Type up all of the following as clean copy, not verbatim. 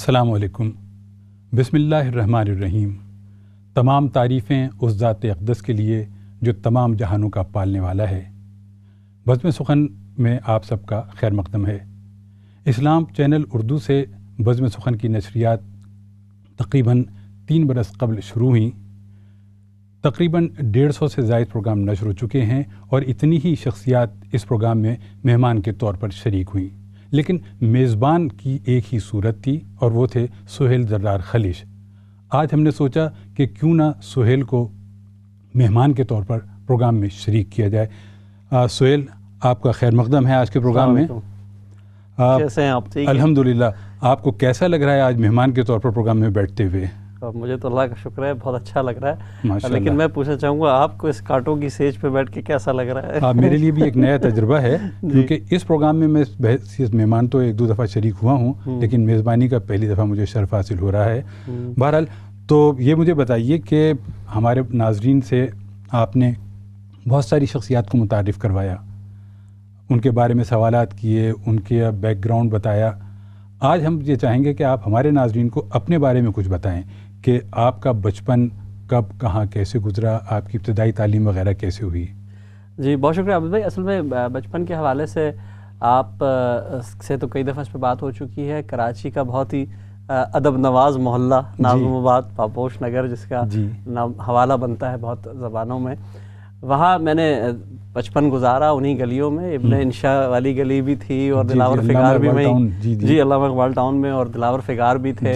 السلام علیکم۔ بسم اللہ الرحمن الرحیم۔ تمام تعریفیں اس ذات اقدس کے لیے جو تمام جہانوں کا پالنے والا ہے۔ بزم سخن میں آپ سب کا خیر مقدم ہے۔ اسلام چینل اردو سے بزم سخن کی نشریات تقریباً 3 برس قبل شروع ہوئیں۔ تقریباً 150 سے زائد پروگرام نشر ہو چکے ہیں اور اتنی ہی شخصیات اس پروگرام میں مہمان کے طور پر شریک ہوئیں، لیکن میزبان کی ایک ہی صورت تھی اور وہ تھے سہیل زردار خلیش۔ آج ہم نے سوچا کہ کیوں نہ سہیل کو مہمان کے طور پر پروگرام میں شریک کیا جائے۔ سہیل، آپ کا خیر مقدم ہے آج کے پروگرام میں۔ کیسے ہیں آپ؟ ٹھیک؟ الحمدللہ۔ آپ کو کیسا لگ رہا ہے آج مہمان کے طور پر پروگرام میں بیٹھتے ہوئے؟ مجھے تو اللہ کا شکر ہے، بہت اچھا لگ رہا ہے، ماشاءاللہ۔ لیکن میں پوچھنا چاہوں گا آپ کو اس کانٹوں کی سیج پہ بیٹھ کے کیسا لگ رہا ہے؟ میرے لیے بھی ایک نیا تجربہ ہے، کیونکہ اس پروگرام میں میں بحیثیت مہمان تو 1-2 دفعہ شریک ہوا ہوں، لیکن میزبانی کا پہلی دفعہ مجھے شرف حاصل ہو رہا ہے۔ بہرحال تو یہ مجھے بتائیے کہ ہمارے ناظرین سے آپ نے بہت ساری شخصیات کو متعارف کروایا، ان کے بارے میں سوالات کیے، ان کے بیک گراؤنڈ بتایا۔ آج ہم یہ چاہیں گے کہ آپ ہمارے ناظرین کو اپنے بارے میں کچھ بتائیں کہ آپ کا بچپن کب کہاں کیسے گزرا، آپ کی ابتدائی تعلیم وغیرہ کیسے ہوئی؟ جی بہت شکریہ عابد بھائی۔ اصل میں بچپن کے حوالے سے آپ سے تو کئی دفعہ اس پہ بات ہو چکی ہے۔ کراچی کا بہت ہی ادب نواز محلہ ناظم آباد پاپوش نگر، جس کا حوالہ بنتا ہے بہت زبانوں میں، وہاں میں نے بچپن گزارا انہی گلیوں میں۔ ابن انشاء والی گلی بھی تھی اور دلاور فگار بھی میں، جی علامہ اقبال ٹاؤن میں، اور دلاور فگار بھی تھے،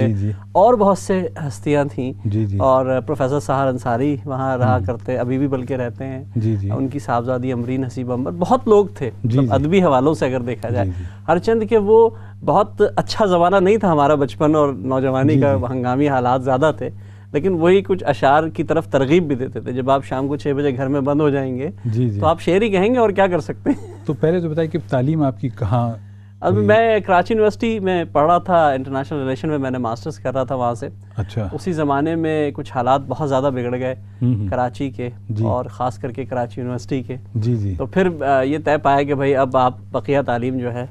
اور بہت سے ہستیاں تھیں، اور پروفیسر سحر انصاری وہاں رہا کرتے، ابھی بھی بلکہ رہتے ہیں، ان کی صاحبزادی امرین حسیب امبر، بہت لوگ تھے ادبی حوالوں سے اگر دیکھا جائے۔ ہرچند کہ وہ بہت اچھا زمانہ نہیں تھا ہمارا بچپن اور نوجوانی کا، ہنگامی حالات زیادہ تھے، لیکن وہی کچھ اشعار کی طرف ترغیب بھی دیتے تھے۔ جب آپ شام کو 6 بجے گھر میں بند ہو جائیں گے تو آپ شعر ہی کہیں گے، اور کیا کر سکتے ہیں۔ تو پہلے تو بتائیے کہ تعلیم آپ کی کہاں؟ اب میں کراچی یونیورسٹی میں پڑھ رہا تھا، انٹرنیشنل ریلیشن میں نے ماسٹرز کر رہا تھا وہاں سے۔ اچھا۔ اسی زمانے میں کچھ حالات بہت زیادہ بگڑ گئے کراچی کے، اور خاص کر کے کراچی یونیورسٹی کے۔ تو پھر یہ طے پایا کہ بھائی اب آپ بقیہ تعلیم جو ہے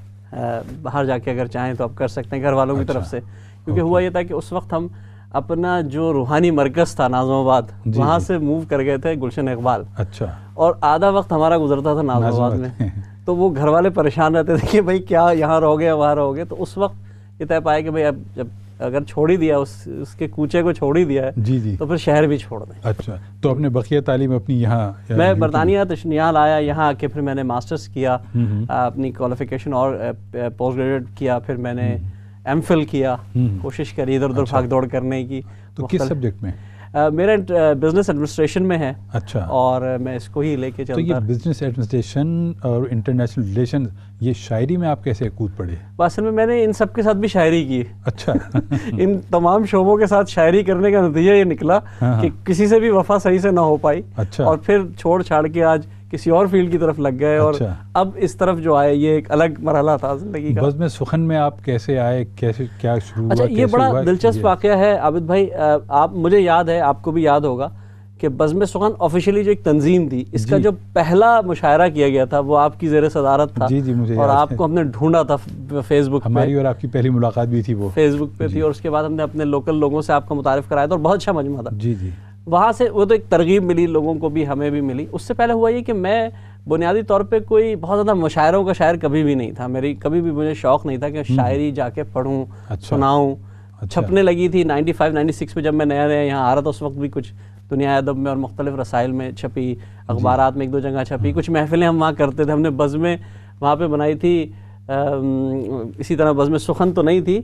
باہر جا کے اگر چاہیں تو آپ کر سکتے ہیں گھر والوں کی طرف سے، کیونکہ ہوا یہ تھا کہ اس وقت ہم اپنا جو روحانی مرکز تھا ناظم آباد، وہاں سے موو کر گئے تھے گلشن اقبال۔ اچھا۔ اور آدھا وقت ہمارا گزرتا تھا ناظم آباد میں، تو وہ گھر والے پریشان رہتے تھے کہ بھائی کیا یہاں رہو گے وہاں رہو گے۔ تو اس وقت یہ طے پایا کہ بھائی اب جب اگر چھوڑ ہی دیا اس کے کوچے کو چھوڑ ہی دیا ہے تو پھر شہر بھی چھوڑ دیں۔ اچھا، تو اپنے بقیہ تعلیم اپنی یہاں؟ میں برطانیہ تشنیال آیا، یہاں آ کے پھر میں نے ماسٹرز کیا، اپنی کوالیفیکیشن اور پوسٹ گریجویٹ کیا، پھر میں نے ایم فل کیا، کوشش کری ادھر ادھر بھاگ دوڑ کرنے کی۔ تو کس سبجیکٹ میں؟ میرا بزنس ایڈمنسٹریشن میں ہے۔ اچھا۔ اور میں اس کو ہی لے کے چلتا۔ تو یہ بزنس ایڈمنسٹریشن اور انٹرنیشنل ریلیشن، یہ شاعری میں آپ کیسے کود پڑے؟ اصل میں نے ان سب کے ساتھ بھی شاعری کی۔ اچھا۔ ان تمام شعبوں کے ساتھ شاعری کرنے کا نتیجہ یہ نکلا کہ کسی سے بھی وفا صحیح سے نہ ہو پائی، اور پھر چھوڑ چھاڑ کے آج کسی اور فیلڈ کی طرف لگ گئے، اور اب اس طرف جو آئے یہ ایک الگ مرحلہ تھا زندگی کا۔ بزم سخن میں آپ کیسے آئے، کیسے کیا شروع ہوا؟ اچھا، یہ بڑا دلچسپ واقعہ ہے عابد بھائی۔ آپ مجھے یاد ہے، آپ کو بھی یاد ہوگا کہ بزم سخن آفیشیلی جو ایک تنظیم تھی، اس کا جو پہلا مشاعرہ کیا گیا تھا وہ آپ کی زیر صدارت تھا، اور آپ کو ہم نے ڈھونڈا تھا فیس بک پہ۔ ہماری اور آپ کی پہلی ملاقات بھی تھی، وہ فیس بک پہ تھی، اور اس کے بعد ہم نے اپنے لوکل لوگوں سے آپ کا متعارف کرایا تھا، اور بہت اچھا مجموعہ تھا۔ وہاں سے وہ تو ایک ترغیب ملی لوگوں کو بھی، ہمیں بھی ملی۔ اس سے پہلے ہوا یہ کہ میں بنیادی طور پہ کوئی بہت زیادہ مشاعروں کا شاعر کبھی بھی نہیں تھا، میری کبھی بھی مجھے شوق نہیں تھا کہ شاعری جا کے پڑھوں، سناؤں۔ چھپنے لگی تھی 95-96 میں، جب میں نیا یہاں آ رہا تھا، اس وقت بھی کچھ دنیا ادب میں اور مختلف رسائل میں چھپی، اخبارات میں 1-2 جگہ چھپی، کچھ محفلیں ہم وہاں کرتے تھے۔ ہم نے بزمیں وہاں پہ بنائی تھی، اسی طرح بزم سخن تو نہیں تھی،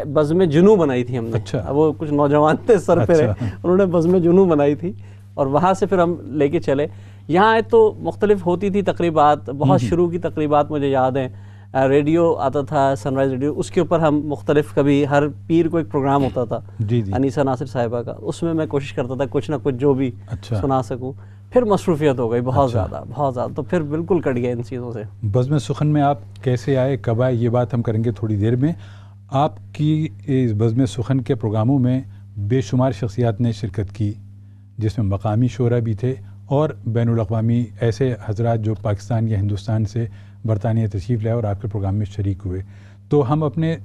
بزم جنوں بنائی تھی ہم نے۔ وہ کچھ نوجوان تھے سر پہ، انہوں نے بزم جنوں بنائی تھی، اور وہاں سے پھر ہم لے کے چلے۔ یہاں آئے تو مختلف ہوتی تھی تقریبات، بہت شروع کی تقریبات مجھے یاد ہیں۔ ریڈیو آتا تھا، سن رائز ریڈیو، اس کے اوپر ہم مختلف، کبھی ہر پیر کو ایک پروگرام ہوتا تھا انیسہ ناصر صاحبہ کا، اس میں کوشش کرتا تھا کچھ نہ کچھ جو بھی سنا سکوں۔ پھر مصروفیت ہو گئی بہت زیادہ، تو پھر بالکل کٹ گیا ان چیزوں سے۔ بزم سخن میں آپ کیسے آئے، کب آئے، یہ بات ہم کریں گے تھوڑی دیر میں۔ آپ کی اس بزم سخن کے پروگراموں میں بے شمار شخصیات نے شرکت کی، جس میں مقامی شعراء بھی تھے اور بین الاقوامی ایسے حضرات جو پاکستان یا ہندوستان سے برطانیہ تشریف لائے اور آپ کے پروگرام میں شریک ہوئے۔ تو ہم اپنے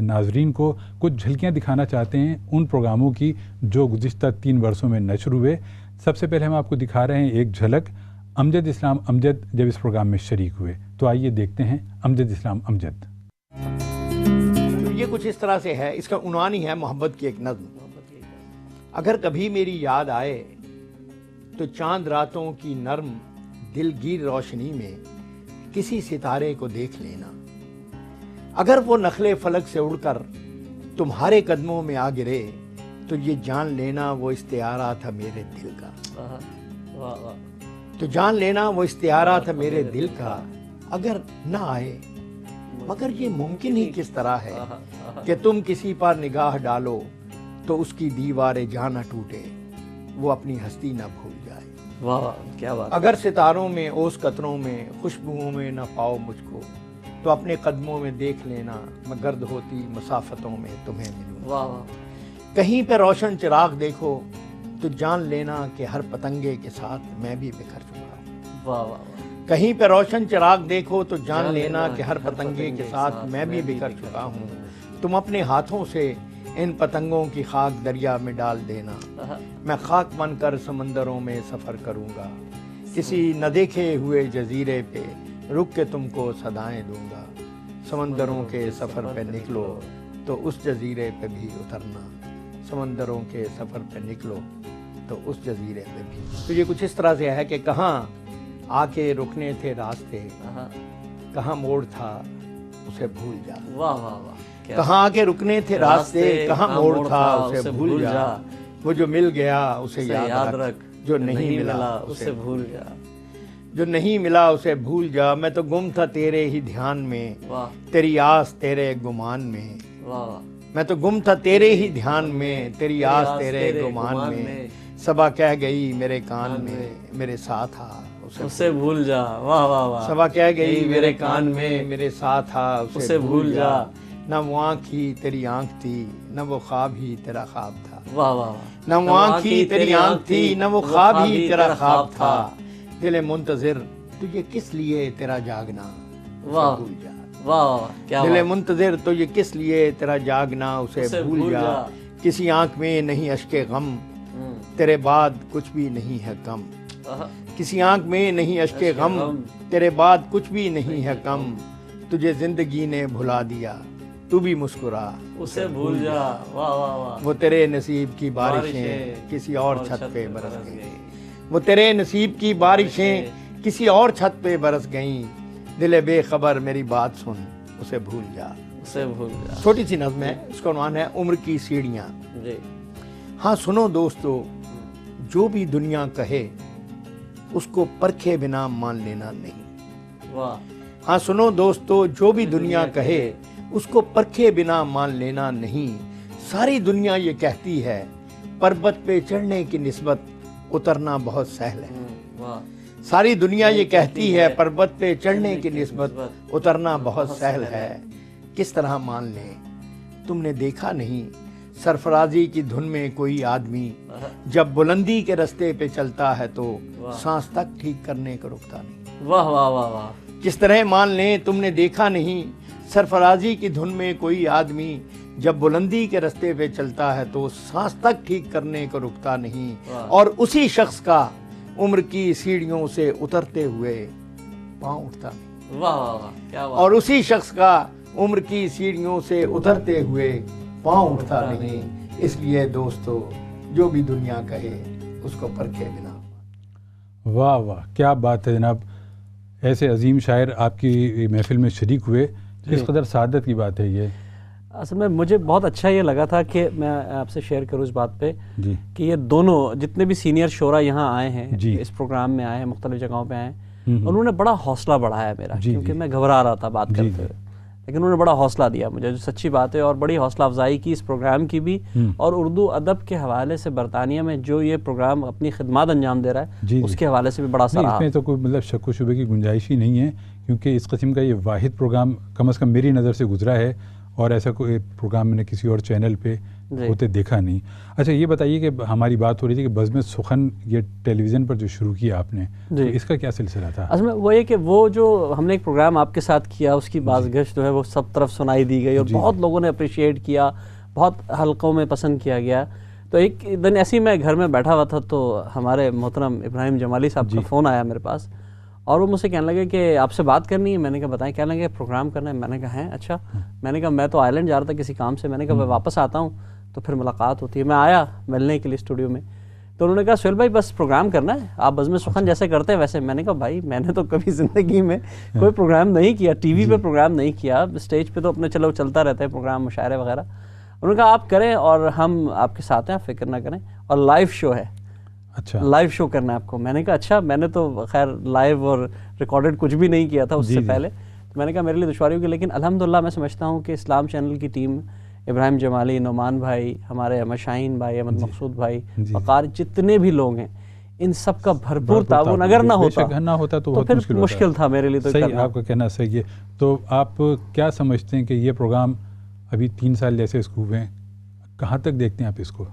ناظرین کو کچھ جھلکیاں دکھانا چاہتے ہیں ان پروگراموں کی جو گزشتہ 3 برسوں میں نشر ہوئے۔ سب سے پہلے ہم آپ کو دکھا رہے ہیں ایک جھلک امجد اسلام امجد جب اس پروگرام میں شریک ہوئے، تو آئیے دیکھتے ہیں امجد اسلام امجد۔ یہ کچھ اس طرح سے ہے، اس کا عنوان ہی ہے محبت کی ایک نظم۔ اگر کبھی میری یاد آئے تو چاند راتوں کی نرم دلگیر روشنی میں کسی ستارے کو دیکھ لینا، اگر وہ نخلے فلک سے اڑ کر تمہارے قدموں میں آ گرے تو یہ جان لینا وہ استعارہ تھا میرے دل کا، تو جان لینا وہ استعارہ تھا میرے دل کا، اگر نہ آئے مگر یہ ممکن ہی کس طرح ہے کہ تم کسی پر نگاہ ڈالو تو اس کی دیوار جان نہ ٹوٹے، وہ اپنی ہستی نہ بھول جائے۔ واہ کیا بات! اگر ستاروں میں اوس قطروں میں خوشبوؤں میں نہ پاؤ مجھ کو تو اپنے قدموں میں دیکھ لینا، میں گرد ہوتی مسافتوں میں تمہیں ملوں۔ واہ واہ! کہیں پہ روشن چراغ دیکھو تو جان لینا کہ ہر پتنگے کے ساتھ میں بھی بکھر چکا ہوں۔ واہ واہ! کہیں پہ روشن چراغ دیکھو تو جان لینا کہ ہر پتنگے کے ساتھ میں بھی بکھر چکا ہوں۔ تم اپنے ہاتھوں سے ان پتنگوں کی خاک دریا میں ڈال دینا، میں خاک بن کر سمندروں میں سفر کروں گا، کسی نہ دیکھے ہوئے جزیرے پہ رک کے تم کو صدائیں دوں گا، سمندروں کے سفر پہ نکلو تو اس جزیرے پہ بھی اترنا، سمندروں کے سفر پہ نکلو تو اس جزیرے پہ بھی۔ تو یہ کچھ اس طرح سے ہے کہ کہاں آ کے رکنے تھے راستے، کہاں موڑ تھا اسے بھول جا۔ واہ واہ واہ! کہاں آ کے رکنے تھے راستے، کہاں موڑ تھا اسے بھول جا، وہ جو مل گیا اسے یاد رکھ، جو نہیں ملا اسے بھول جا، جو نہیں ملا اسے بھول جا۔ میں تو گم تھا تیرے ہی دھیان میں، تیری آس تیرے گمان میں، میں تو گم تھا تیرے ہی دھیان میں، تیری آس تیرے گمان میں، صبا کہہ گئی میرے کان میں میرے ساتھ آ اسے بھول جا۔ واہ واہ واہ! صبا کہہ گئی میرے کان میں میرے ساتھ آ اسے بھول جا، نہ وہ آنکھ ہی تیری آنکھ تھی نہ وہ خواب ہی تیرا خواب تھا۔ واہ واہ! نہ وہ آنکھ ہی تیری آنکھ تھی نہ وہ خواب ہی تیرا خواب تھا، دل منتظر تجھے کس لیے تیرا جاگنا اسے بھول جا۔ واہ! دل منتظر تو یہ کس لیے تیرا جاگنا اسے بھول جا، کسی آنکھ میں نہیں اشک غم تیرے بعد کچھ بھی نہیں ہے کم، کسی آنکھ میں نہیں اشک غم تیرے بعد کچھ بھی نہیں ہے کم، تجھے زندگی نے بھلا دیا تو بھی مسکرا اسے بھول جا۔ واہ واہ واہ! وہ تیرے نصیب کی بارشیں کسی اور چھت پہ برس گئیں، وہ تیرے نصیب کی بارشیں کسی اور چھت پہ برس گئیں، دل بے خبر میری بات سن اسے بھول جا، اسے بھول جا۔ چھوٹی سی نظم ہے، اس کا عنوان ہے عمر کی سیڑھیاں۔ ہاں سنو دوستو، جو بھی دنیا کہے اس کو پرکھے بنا مان لینا نہیں۔ واہ! ہاں سنو دوستو، جو بھی دنیا کہے اس کو پرکھے بنا مان لینا نہیں، ساری دنیا یہ کہتی ہے پربت پہ چڑھنے کی نسبت اترنا بہت سہل ہے، ساری دنیا یہ کہتی ہے پربت پہ چڑھنے کی نسبت اترنا بہت سہل ہے، کس طرح مان لیں؟ تم نے دیکھا نہیں سرفرازی کی دھن میں کوئی آدمی جب بلندی کے رستے پہ چلتا ہے تو سانس تک ٹھیک کرنے کو رکتا نہیں۔ واہ واہ واہ واہ! کس طرح مان لیں؟ تم نے دیکھا نہیں سرفرازی کی دھن میں کوئی آدمی جب بلندی کے رستے پہ چلتا ہے تو سانس تک ٹھیک کرنے کو رکتا نہیں، اور اسی شخص کا عمر کی سیڑھیوں سے اترتے ہوئے پاؤں اٹھتا نہیں۔ واہ واہ واہ! کیا بات! اور اسی شخص کا عمر کی سیڑھیوں سے اترتے ہوئے پاؤں اٹھتا نہیں، اس لیے دوستو جو بھی دنیا کہے اس کو پرکھے بنا۔ واہ واہ! کیا بات ہے جناب، ایسے عظیم شاعر آپ کی محفل میں شریک ہوئے، اس قدر سعادت کی بات ہے یہ۔ اصل میں مجھے بہت اچھا یہ لگا تھا کہ میں آپ سے شیئر کروں اس بات پہ کہ یہ دونوں جتنے بھی سینئر شعراء یہاں آئے ہیں، اس پروگرام میں آئے ہیں، مختلف جگہوں پہ آئے ہیں، انہوں نے بڑا حوصلہ بڑھایا میرا، کیونکہ میں گھبرا رہا تھا بات کرتے ہوئے، لیکن انہوں نے بڑا حوصلہ دیا مجھے، جو سچی بات ہے، اور بڑی حوصلہ افزائی کی اس پروگرام کی بھی، اور اردو ادب کے حوالے سے برطانیہ میں جو یہ پروگرام اپنی خدمات انجام دے رہا ہے اس کے حوالے سے بھی بڑا سراہا۔ اس میں تو کوئی مطلب شک و شبے کی گنجائش ہی نہیں ہے، کیونکہ اس قسم کا یہ واحد پروگرام کم از کم میری نظر سے گزرا ہے، اور ایسا کوئی پروگرام میں نے کسی اور چینل پہ ہوتے دیکھا نہیں. اچھا یہ بتائیے کہ ہماری بات ہو رہی تھی کہ بزم سخن یہ ٹیلی ویژن پر جو شروع کیا آپ نے, تو اس کا کیا سلسلہ تھا؟ اصل میں وہ یہ کہ وہ جو ہم نے ایک پروگرام آپ کے ساتھ کیا, اس کی بازگشت جو ہے وہ سب طرف سنائی دی گئی اور بہت لوگوں نے اپریشیٹ کیا, بہت حلقوں میں پسند کیا گیا. تو ایک دن ایسے ہی میں گھر میں بیٹھا ہوا تھا تو ہمارے محترم ابراہیم جمالی صاحب کا فون آیا میرے پاس, اور وہ مجھ سے کہنے لگے کہ آپ سے بات کرنی ہے. میں نے کہا بتائیں. کہنے لگے پروگرام کرنا ہے. میں نے کہا ہیں اچھا. میں نے کہا میں تو آئرلینڈ جا رہا تھا کسی کام سے. میں نے کہا میں واپس آتا ہوں تو پھر ملاقات ہوتی ہے. میں آیا ملنے کے لیے اسٹوڈیو میں, تو انہوں نے کہا سہیل بھائی بس پروگرام کرنا ہے, آپ بزم سخن جیسے کرتے ہیں ویسے. میں نے کہا بھائی میں نے تو کبھی زندگی میں کوئی پروگرام نہیں کیا, ٹی وی پہ پروگرام نہیں کیا, اسٹیج پہ تو اپنے چلو چلتا رہتا ہے پروگرام مشاعرے وغیرہ. انہوں نے کہا آپ کریں اور ہم آپ کے ساتھ ہیں, آپ فکر نہ کریں, اور لائیو شو ہے. اچھا لائیو شو کرنا ہے آپ کو. میں نے کہا اچھا. میں نے تو خیر لائیو اور ریکارڈڈ کچھ بھی نہیں کیا تھا اس سے پہلے. تو میں نے کہا میرے لیے دشواری ہوگی, لیکن الحمدللہ میں سمجھتا ہوں کہ اسلام چینل کی ٹیم, ابراہیم جمالی, نعمان بھائی, ہمارے احمد شاہین بھائی, احمد مقصود بھائی, وقار, جتنے بھی لوگ ہیں, ان سب کا بھرپور تعاون اگر نہ ہوتا تو پھر مشکل تھا میرے لیے. تو صحیح آپ کا کہنا صحیح ہے. تو آپ کیا سمجھتے ہیں کہ یہ پروگرام ابھی 3 سال جیسے اس کو ہوئے, کہاں تک دیکھتے ہیں آپ اس کو؟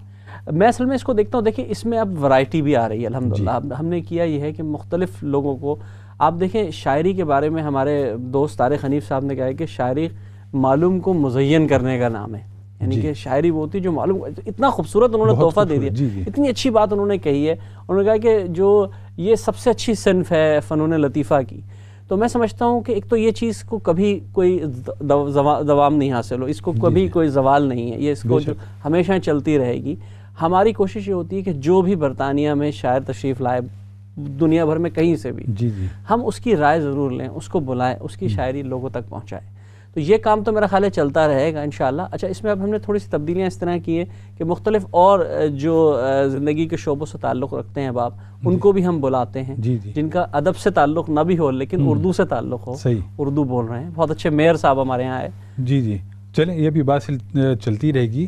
میں اصل میں اس کو دیکھتا ہوں, دیکھیں اس میں اب ورائٹی بھی آ رہی ہے الحمدللہ. ہم نے کیا یہ ہے کہ مختلف لوگوں کو, آپ دیکھیں شاعری کے بارے میں ہمارے دوست طارق حنیف صاحب نے کہا ہے کہ شاعری معلوم کو مزین کرنے کا نام ہے. یعنی کہ شاعری وہ ہوتی ہے جو معلوم, اتنا خوبصورت انہوں نے تحفہ دے دیا, اتنی اچھی بات انہوں نے کہی ہے. انہوں نے کہا کہ جو یہ سب سے اچھی صنف ہے فنون لطیفہ کی. تو میں سمجھتا ہوں کہ ایک تو یہ چیز کو کبھی کوئی دوام نہیں حاصل ہو, اس کو کبھی کوئی زوال نہیں ہے, یہ اس کو جو ہمیشہ چلتی رہے گی. ہماری کوشش یہ ہوتی ہے کہ جو بھی برطانیہ میں شاعر تشریف لائے, دنیا بھر میں کہیں سے بھی, ہم اس کی رائے ضرور لیں, اس کو بلائیں, اس کی شاعری لوگوں تک پہنچائیں. تو یہ کام تو میرا خیال ہے چلتا رہے گا انشاءاللہ. اچھا اس میں اب ہم نے تھوڑی سی تبدیلیاں اس طرح کی ہیں کہ مختلف اور جو زندگی کے شعبوں سے تعلق رکھتے ہیں باپ, ان کو بھی ہم بلاتے ہیں, جن کا ادب سے تعلق نہ بھی ہو لیکن اردو سے تعلق ہو, اردو بول رہے ہیں. بہت اچھے میئر صاحب ہمارے یہاں آئے. جی چلیں یہ بھی بات چلتی رہے گی.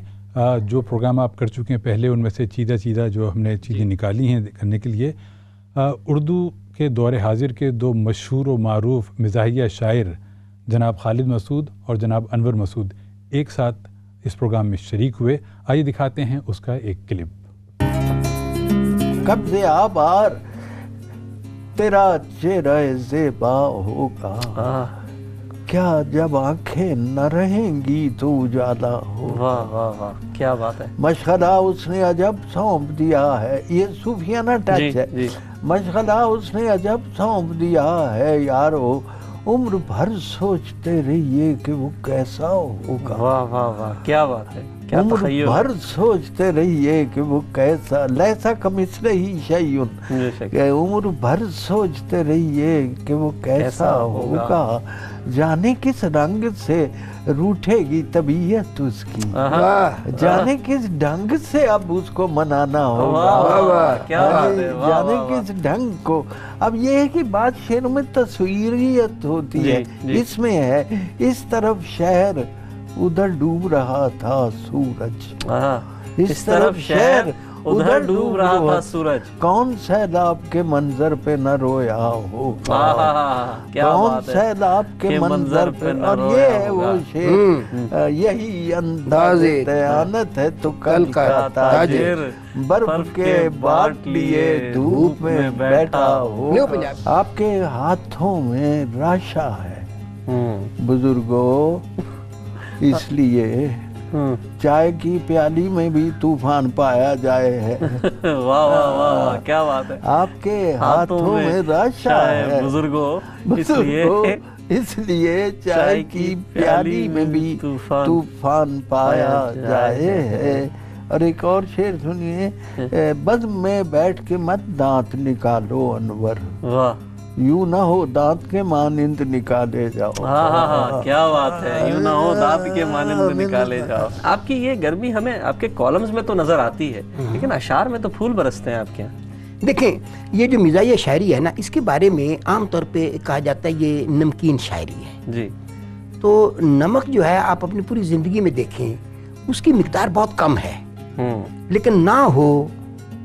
جو پروگرام آپ کر چکے ہیں پہلے, ان میں سے چیزیں جو ہم نے چیزیں نکالی ہیں کرنے کے لیے, اردو کے دور حاضر کے 2 مشہور و معروف مزاحیہ شاعر جناب خالد مسعود اور جناب انور مسعود ایک ساتھ اس پروگرام میں شریک ہوئے. آئیے دکھاتے ہیں اس کا ایک کلپ. کب سے آبار تیرا چہرہ زیبا ہوگا, کیا جب آنکھیں نہ رہیں گی تو اجالا ہوگا. واہ واہ واہ کیا بات ہے. مشغلہ اس نے عجب سونپ دیا ہے, یہ صوفیانہ ٹچ ہے. مشغلہ اس نے عجب سونپ دیا ہے یارو, عمر بھر سوچتے رہیے کہ وہ کیسا ہوگا. واہ واہ واہ کیا بات ہے. عمر بھر سوچتے رہیے کہ وہ کیسا, لیسا کمثلہ شیء, کہ عمر بھر سوچتے رہیے کہ وہ کیسا ہوگا. جانے کس رنگ سے روٹھے گی طبیعت اس کی, جانے کس ڈھنگ سے اب اس کو منانا ہوگا. جانے کس ڈھنگ کو. اب یہ ہے کہ بات شعروں میں تصویریت ہوتی ہے, اس میں ہے اس طرف شہر ادھر ڈوب رہا تھا سورج, اس طرف شہر ادھر ڈوب رہا تھا سورج, کون سیلاب کے منظر پہ نہ رویا ہوگا, کون سیلاب کے منظر پہ. اور یہ ہے وہ شعر, یہی انداز دیانت ہے تو کل کا تاجر برف کے باٹ لیے دھوپ میں بیٹھا ہو. آپ کے ہاتھوں میں راشا ہے بزرگوں, اس لیے چائے کی پیالی میں بھی طوفان پایا جائے ہے. واہ واہ واہ کیا بات ہے. آپ کے ہاتھوں میں راشا ہے بزرگوں, اس لیے چائے کی پیالی میں بھی طوفان پایا جائے ہے. اور ایک اور شعر سنیے, بزم میں بیٹھ کے مت دانت نکالو انور, یوں نہ ہو دانت کے مانند نکالے جاؤ. کیا بات ہے, یوں نہ ہو دانت کے مانند نکالے جاؤ. آپ کی یہ گرمی ہمیں آپ کے کالمز میں تو نظر آتی ہے, لیکن اشعار میں تو پھول برستے ہیں آپ کے یہاں. دیکھیں یہ جو مزاحیہ شاعری ہے نا, اس کے بارے میں عام طور پہ کہا جاتا ہے یہ نمکین شاعری ہے. جی تو نمک جو ہے آپ اپنی پوری زندگی میں دیکھیں اس کی مقدار بہت کم ہے, لیکن نہ ہو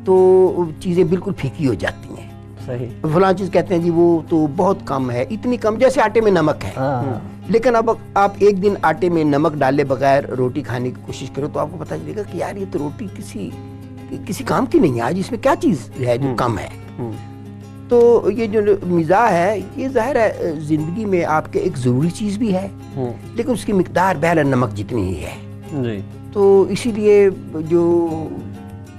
تو چیزیں بالکل پھیکی ہو جاتی ہیں. صحیح. فلاں چیز کہتے ہیں جی وہ تو بہت کم ہے, اتنی کم جیسے آٹے میں نمک ہے. لیکن اب آپ ایک دن آٹے میں نمک ڈالے بغیر روٹی کھانے کی کوشش کرو تو آپ کو پتہ چلے گا کہ یار یہ تو روٹی کسی کام کی نہیں ہے, آج اس میں کیا چیز ہے جو کم ہے. تو یہ جو مزاح ہے یہ ظاہر ہے زندگی میں آپ کے ایک ضروری چیز بھی ہے, لیکن اس کی مقدار بہرحال نمک جتنی ہی ہے. تو اسی لیے جو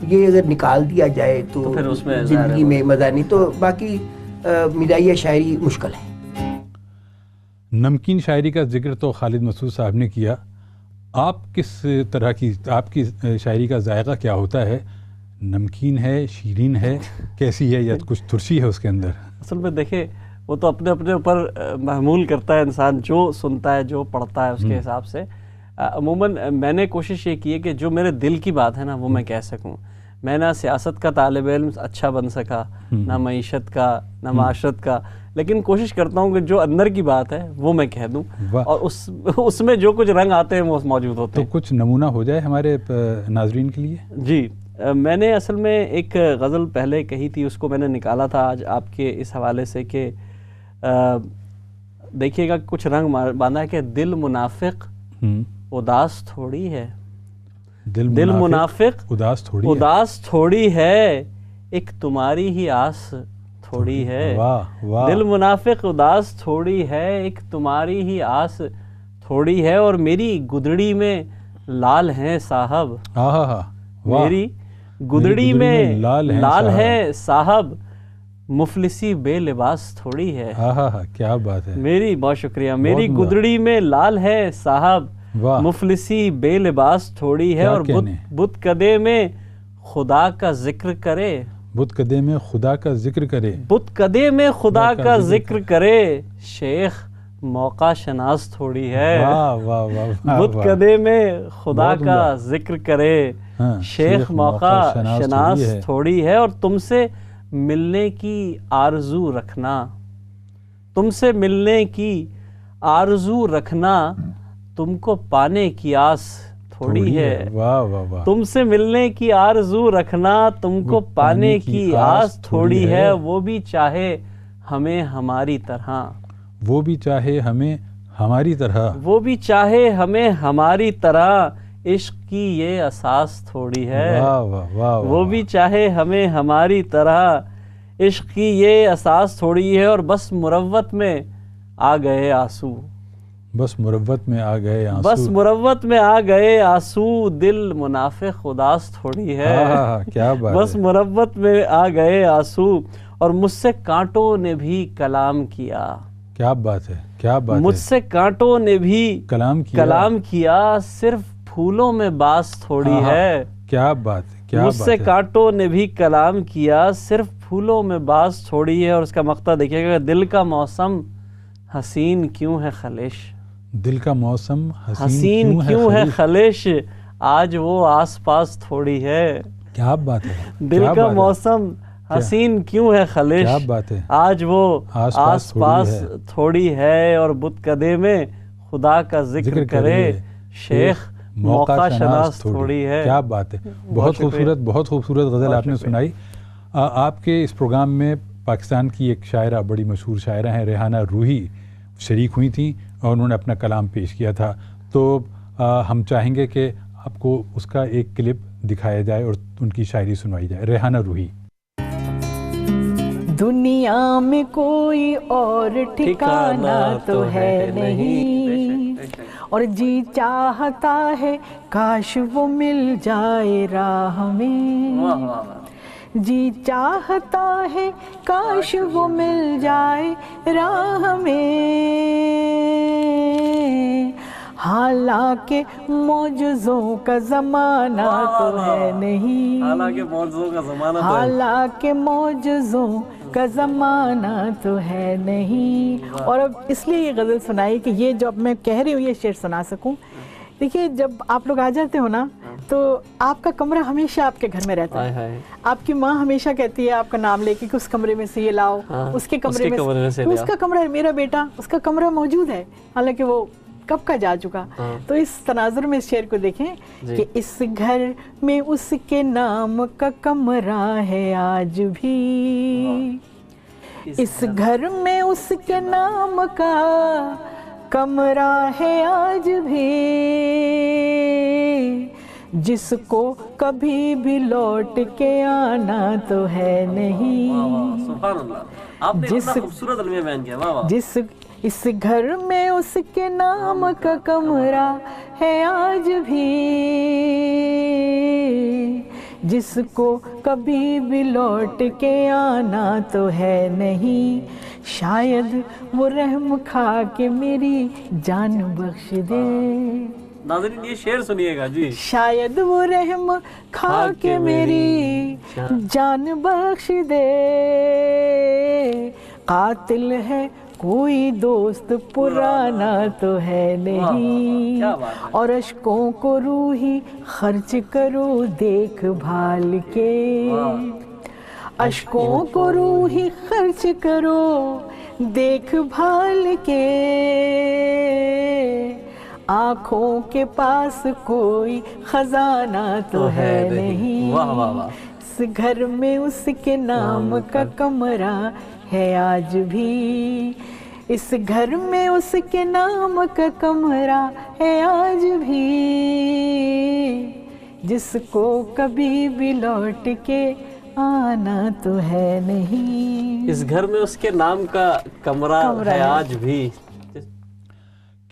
یہ اگر نکال دیا جائے تو پھر اس میں زندگی میں مزہ نہیں. تو باقی مزاحیہ شاعری مشکل ہے. نمکین شاعری کا ذکر تو خالد مسعود صاحب نے کیا. آپ کس طرح کی, آپ کی شاعری کا ذائقہ کیا ہوتا ہے؟ نمکین ہے, شیرین ہے, کیسی ہے, یا کچھ ترشی ہے اس کے اندر؟ اصل میں دیکھیں وہ تو اپنے اپنے اوپر محمول کرتا ہے انسان, جو سنتا ہے جو پڑھتا ہے اس کے حساب سے. عموماً میں نے کوشش یہ کی ہے کہ جو میرے دل کی بات ہے نا وہ میں کہہ سکوں. میں نہ سیاست کا طالب علم اچھا بن سکا, نہ معیشت کا, نہ معاشرت کا, لیکن کوشش کرتا ہوں کہ جو اندر کی بات ہے وہ میں کہہ دوں, اور اس میں جو کچھ رنگ آتے ہیں وہ موجود ہوتے ہیں. تو کچھ نمونہ ہو جائے ہمارے ناظرین کے لیے. جی, میں نے اصل میں ایک غزل پہلے کہی تھی, اس کو میں نے نکالا تھا آج آپ کے اس حوالے سے کہ دیکھیے گا کچھ رنگ باندھا ہے کہ دل منافق اداس تھوڑی ہے, دل منافق اداس تھوڑی ہے, ایک تمہاری ہی آس تھوڑی ہے. دل منافق اداس تھوڑی ہے, ایک تمہاری ہی آس تھوڑی ہے, اور میری گدڑی میں لال ہیں صاحب, میری گدڑی میں لال ہے صاحب, مفلسی بے لباس تھوڑی ہے. کیا بات ہے, میری بہت شکریہ. میری گدڑی میں لال ہے صاحب, مفلسی بے لباس تھوڑی ہے, اور بت کدے میں خدا کا ذکر کرے, بت کدے میں خدا کا ذکر کرے, بت کدے میں خدا کا ذکر کرے, شیخ موقع شناس تھوڑی ہے. بت کدے میں خدا کا ذکر کرے, شیخ موقع شناس تھوڑی ہے, اور تم سے ملنے کی آرزو رکھنا, تم سے ملنے کی آرزو رکھنا, تم کو پانے کی آس تھوڑی ہے. تم سے ملنے کی آرزو رکھنا, تم کو پانے کی آس تھوڑی ہے, وہ بھی چاہے ہمیں ہماری طرح, وہ بھی چاہے ہمیں ہماری طرح, وہ بھی چاہے ہمیں ہماری طرح, عشق کی یہ اساس تھوڑی ہے. وہ بھی چاہے ہمیں ہماری طرح, عشق کی یہ اساس تھوڑی ہے, اور بس مروت میں آ گئے آنسو, بس مروت میں آ گئے آنسو, بس مروت میں آ گئے آنسو, دل منافق اداس تھوڑی ہے. کیا بات, بس مروت میں آ گئے آنسو, اور مجھ سے کانٹوں نے بھی کلام کیا. کیا بات ہے, کیا بات ہے, مجھ سے کانٹوں نے بھی کلام کیا, صرف پھولوں میں باس تھوڑی ہے. کیا بات ہے, کیا مجھ سے کانٹوں نے بھی کلام کیا, صرف پھولوں میں باس تھوڑی ہے. اور اس کا مقطع دیکھیے گا, دل کا موسم حسین کیوں ہے خلش, دل کا موسم حسین کیوں ہے خلش, آج وہ آس پاس تھوڑی ہے. کیا بات ہے, دل کا موسم حسین کیوں ہے خلش, کیا بات ہے, آج وہ آس پاس تھوڑی ہے, اور بت کدے میں خدا کا ذکر کرے, شیخ موقع شناس تھوڑی ہے. کیا بات ہے, بہت خوبصورت, بہت خوبصورت غزل آپ نے سنائی. آپ کے اس پروگرام میں پاکستان کی ایک شاعرہ, بڑی مشہور شاعرہ ہیں ریحانہ روحی, شریک ہوئی تھیں اور انہوں نے اپنا کلام پیش کیا تھا. تو ہم چاہیں گے کہ آپ کو اس کا ایک کلپ دکھایا جائے اور ان کی شاعری سنوائی جائے. ریحانہ روحی. دنیا میں کوئی اور ٹھکانہ تو ہے نہیں, اور جی چاہتا ہے کاش وہ مل جائے راہ میں, جی چاہتا ہے کاش وہ مل جائے راہ میں, حالانکہ معجزوں کا زمانہ تو ہے نہیں, حالانکہ معجزوں کا زمانہ تو ہے نہیں. اور اب اس لیے یہ غزل سنائی کہ یہ جو اب میں کہہ رہی ہوں یہ شعر سنا سکوں. دیکھیے جب آپ لوگ آ جاتے ہو نا تو آپ کا کمرہ ہمیشہ آپ کے گھر میں رہتا ہے. آپ کی ماں ہمیشہ کہتی ہے آپ کا نام لے کے کہ اس کمرے میں سے یہ لاؤ, اس کے کمرے میں سے, اس کا کمرہ ہے, میرا بیٹا اس کا کمرہ موجود ہے, حالانکہ وہ کب کا جا چکا. تو اس تناظر میں اس شعر کو دیکھیں کہ اس گھر میں اس کے نام کا کمرہ ہے آج بھی, اس گھر میں اس کے نام کا کمرہ ہے آج بھی، جس کو کبھی بھی لوٹ کے آنا تو ہے نہیں۔ سبحان اللہ، آپ نے اتنا خوبصورت المیہ بیان کیا، واہ واہ۔ جس اس گھر میں اس کے نام کا کمرہ ہے آج بھی، جس کو کبھی بھی لوٹ کے آنا تو ہے نہیں، شاید وہ رحم کھا کے میری جان بخش دے۔ ناظرین یہ شعر سنیے گا جی۔ شاید وہ رحم کھا کے میری جان بخش دے، قاتل ہے کوئی دوست پرانا تو ہے نہیں، اور اشکوں کو روحی خرچ کرو دیکھ بھال کے، اشکوں کو روحی خرچ کرو دیکھ بھال کے، آنکھوں کے پاس کوئی خزانہ تو ہے نہیں، اس گھر میں اس کے نام کا کمرہ ہے آج بھی، اس گھر میں اس کے نام کا کمرہ ہے آج بھی، جس کو کبھی بھی لوٹ کے آنا تو ہے نہیں۔ اس گھر میں اس کے نام کا کمرہ ہے آج بھی۔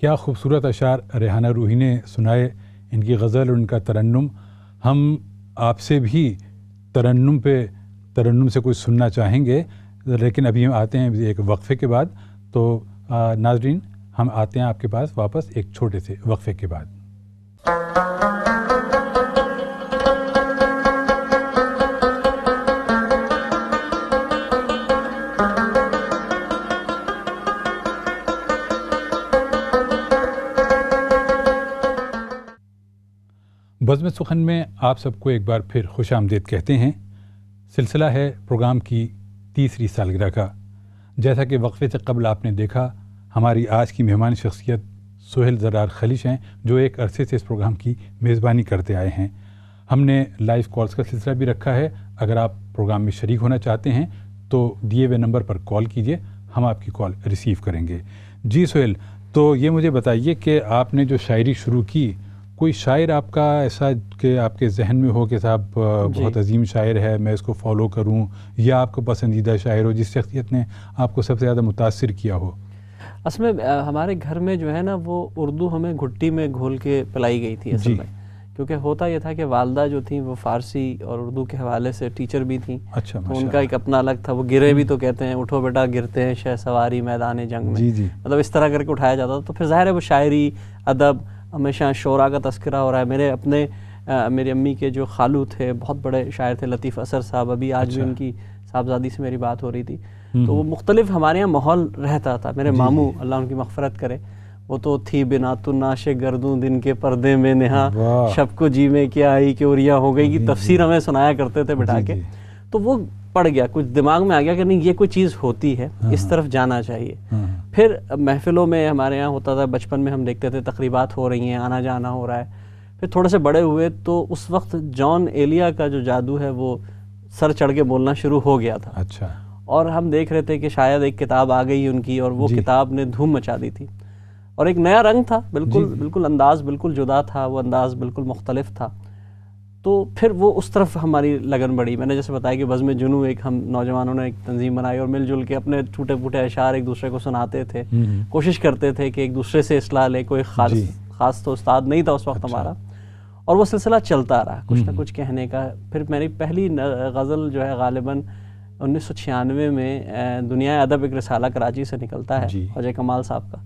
کیا خوبصورت اشعار ریحانہ روحی نے سنائے، ان کی غزل اور ان کا ترنم۔ ہم آپ سے بھی ترنم سے کچھ سننا چاہیں گے، لیکن ابھی ہم آتے ہیں ایک وقفے کے بعد۔ تو ناظرین ہم آتے ہیں آپ کے پاس واپس ایک چھوٹے سے وقفے کے بعد۔ بزم سخن میں آپ سب کو ایک بار پھر خوش آمدید کہتے ہیں۔ سلسلہ ہے پروگرام کی تیسری سالگرہ کا۔ جیسا کہ وقفے سے قبل آپ نے دیکھا، ہماری آج کی مہمان شخصیت سہیل زرار خلیش ہیں، جو ایک عرصے سے اس پروگرام کی میزبانی کرتے آئے ہیں۔ ہم نے لائیو کالز کا سلسلہ بھی رکھا ہے، اگر آپ پروگرام میں شریک ہونا چاہتے ہیں تو دیے ہوئے نمبر پر کال کیجئے، ہم آپ کی کال ریسیو کریں گے۔ جی سہیل، تو یہ مجھے بتائیے کہ آپ نے جو شاعری شروع کی، کوئی شاعر آپ کا ایسا کہ آپ کے ذہن میں ہو کہ صاحب بہت عظیم شاعر ہے، میں اس کو فالو کروں، یا آپ کو پسندیدہ شاعر ہو جس شخصیت نے آپ کو سب سے زیادہ متاثر کیا ہو؟ اصل میں ہمارے گھر میں جو ہے نا وہ اردو ہمیں گھٹی میں گھول کے پلائی گئی تھی اصل میں، کیونکہ ہوتا یہ تھا کہ والدہ جو تھیں وہ فارسی اور اردو کے حوالے سے ٹیچر بھی تھیں۔ اچھا، تو ان کا ایک اپنا الگ تھا، وہ گرے بھی تو کہتے ہیں، اٹھو بیٹا گرتے ہیں شہ سواری میدان جنگ میں، مطلب اس طرح کر کے اٹھایا جاتا تھا۔ تو پھر ظاہر ہے وہ شاعری، ادب، ہمیشہ شعراء کا تذکرہ ہو رہا ہے۔ میری امی کے جو خالو تھے بہت بڑے شاعر تھے، لطیف اثر صاحب، ابھی آج بھی ان کی صاحبزادی سے میری بات ہو رہی تھی، تو وہ مختلف ہمارے یہاں ماحول رہتا تھا۔ میرے ماموں اللہ ان کی مغفرت کرے، وہ تو تھی بنا تو ناش گردوں دن کے پردے میں نہا، شب کو جی میں کیا آئی کہ اوریا ہو گئی کی تفسیر ہمیں سنایا کرتے تھے بٹھا کے۔ تو وہ پڑ گیا، کچھ دماغ میں آ گیا کہ نہیں یہ کوئی چیز ہوتی ہے، اس طرف جانا چاہیے۔ پھر محفلوں میں ہمارے یہاں ہوتا تھا، بچپن میں ہم دیکھتے تھے تقریبات ہو رہی ہیں، آنا جانا ہو رہا ہے۔ پھر تھوڑے سے بڑے ہوئے تو اس وقت جان ایلیا کا جو جادو ہے وہ سر چڑھ کے بولنا شروع ہو گیا تھا۔ اچھا، اور ہم دیکھ رہے تھے کہ شاید ایک کتاب آ گئی ان کی، اور وہ کتاب نے دھوم مچا دی تھی، اور ایک نیا رنگ تھا، بالکل انداز بالکل جدا تھا، وہ انداز بالکل مختلف تھا۔ تو پھر وہ اس طرف ہماری لگن بڑھی۔ میں نے جیسے بتایا کہ بزم جنو ایک ہم نوجوانوں نے ایک تنظیم بنائی، اور مل جل کے اپنے ٹوٹے پھوٹے اشعار ایک دوسرے کو سناتے تھے، کوشش کرتے تھے کہ ایک دوسرے سے اصلاح لے۔ کوئی خاص تو استاد نہیں تھا اس وقت ہمارا، اور وہ سلسلہ چلتا رہا، کچھ نہ کچھ کہنے کا۔ پھر میری پہلی غزل جو ہے غالباً 1996 میں دنیا ادب ایک رسالہ کراچی سے نکلتا ہے اوجے کمال صاحب کا،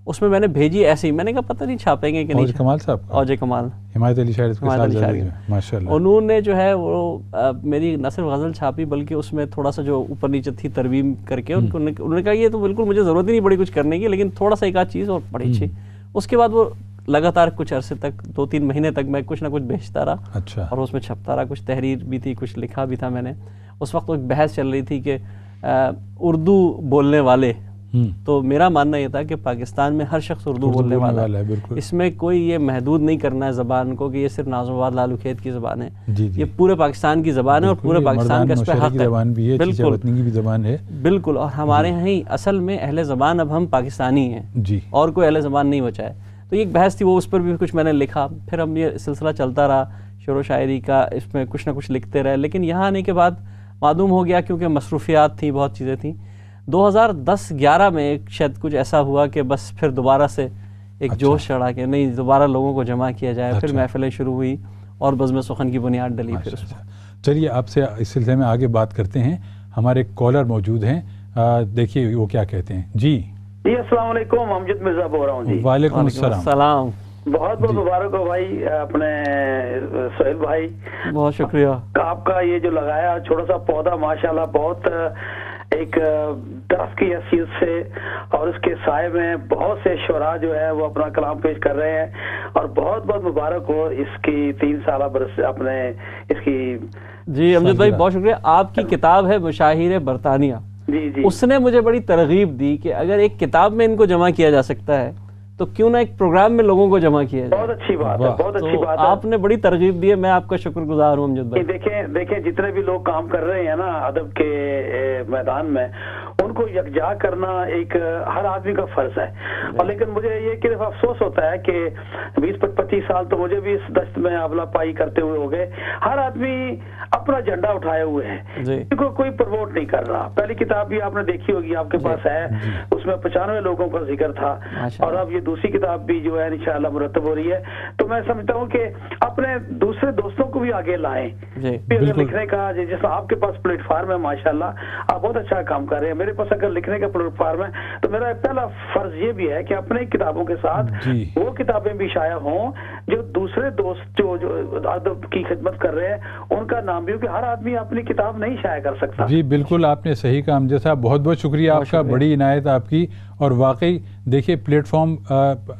اس میں نے بھیجی ایسے ہی، میں نے کہا پتہ نہیں چھاپیں گے کہ نہیں۔ اوجے کمال صاحب، اوجے کمال، حمایت علی شاعر کے ساتھ، ماشاءاللہ انہوں نے جو ہے وہ میری نہ صرف غزل چھاپی بلکہ اس میں تھوڑا سا جو اوپر نیچے تھی ترمیم کر کے انہوں نے کہا یہ تو بالکل مجھے ضرورت ہی نہیں پڑی کچھ کرنے کی، لیکن تھوڑا سا ایک آدھ چیز اور بڑی اچھی۔ اس کے بعد وہ لگاتار کچھ عرصے تک 2-3 مہینے تک میں کچھ نہ کچھ بھیجتا رہا، اچھا، اور اس میں چھپتا رہا، کچھ تحریر بھی تھی، کچھ لکھا بھی تھا میں نے۔ اس وقت ایک بحث چل رہی تھی کہ اردو بولنے والے تو میرا ماننا یہ تھا کہ پاکستان میں ہر شخص اردو بولنے والا ہے، اس میں کوئی یہ محدود نہیں کرنا ہے زبان کو کہ یہ صرف ناظم آباد لالو کھیت کی زبان ہے، یہ پورے پاکستان کی زبان ہے اور پورے پاکستان کا اس پہ حق ہے، بالکل بالکل۔ اور ہمارے یہاں ہی اصل میں اہل زبان اب ہم پاکستانی ہیں، اور کوئی اہل زبان نہیں بچا ہے۔ تو یہ ایک بحث تھی، وہ اس پر بھی کچھ میں نے لکھا، پھر ہم یہ سلسلہ چلتا رہا شعر و شاعری کا، اس میں کچھ نہ کچھ لکھتے رہے، لیکن یہاں آنے کے بعد معلوم ہو گیا کیونکہ مصروفیات تھیں، بہت چیزیں تھیں۔ 2010-11 میں شاید کچھ ایسا ہوا کہ بس پھر دوبارہ سے ایک جوش چڑھا کہ نہیں دوبارہ لوگوں کو جمع کیا جائے، پھر محفلیں شروع ہوئی اور بزم سخن کی بنیاد ڈلی پھر اس پر۔ چلیے آپ سے اس سلسلے میں آگے بات کرتے ہیں، ہمارے کالر موجود ہیں، دیکھیے وہ کیا کہتے ہیں۔ جی السلام علیکم، امجد مرزا بول رہا ہوں جی۔ وعلیکم السلام۔ بہت بہت مبارک ہو بھائی اپنے سہیل بھائی، بہت شکریہ آپ کا یہ جو لگایا چھوٹا سا پودا ماشاءاللہ بہت ایک درخت کی حیثیت سے، اور اس کے سائے میں بہت سے شعراء جو ہے وہ اپنا کلام پیش کر رہے ہیں، اور بہت بہت مبارک ہو اس کی 3 سالہ برس اپنے اس کی۔ جی امجد بھائی بہت شکریہ۔ آپ کی کتاب ہے مشاہیر برطانیہ، جی جی، اس نے مجھے بڑی ترغیب دی کہ اگر ایک کتاب میں ان کو جمع کیا جا سکتا ہے تو کیوں نہ ایک پروگرام میں لوگوں کو جمع کیا جائے۔ بہت اچھی بات ہے، بہت اچھی بات ہے، آپ نے بڑی ترغیب دی ہے، میں آپ کا شکر گزار ہوں امجد بھائی۔ دیکھیں جتنے بھی لوگ کام کر رہے ہیں نا ادب کے میدان میں، ان کو یکجا کرنا ایک ہر آدمی کا فرض ہے، اور لیکن مجھے یہ کہ افسوس ہوتا ہے کہ 20-25 سال تو مجھے بھی اس دشت میں ابلا پائی کرتے ہوئے ہو گئے، ہر آدمی اپنا جھنڈا اٹھائے ہوئے ہے، کوئی پروموٹ نہیں کر رہا۔ پہلی کتاب بھی آپ نے دیکھی ہوگی، آپ کے پاس ہے، اس میں 95 لوگوں کا ذکر تھا، اور اب یہ دوسری کتاب بھی جو ہے انشاءاللہ مرتب ہو رہی ہے۔ تو میں سمجھتا ہوں کہ اپنے دوسرے دوستوں کو بھی آگے لائیں لکھنے کا، جیسا آپ کے پاس پلیٹ فارم ہے ماشاءاللہ، آپ بہت اچھا کام کر رہے ہیں، میرے پاس اگر لکھنے کا پلیٹ فارم ہے تو میرا پہلا فرض یہ بھی ہے کہ اپنے کتابوں کے ساتھ وہ کتابیں بھی شائع ہوں جو دوسرے دوست جو ادب کی خدمت کر رہے ہیں ان کا نام بھی ہو، کہ ہر آدمی اپنی کتاب نہیں شائع کر سکتا۔ جی بالکل، آپ نے صحیح کہا امجد صاحب، بہت بہت شکریہ آپ کا، بڑی عنایت آپ کی۔ اور واقعی دیکھیے پلیٹ فارم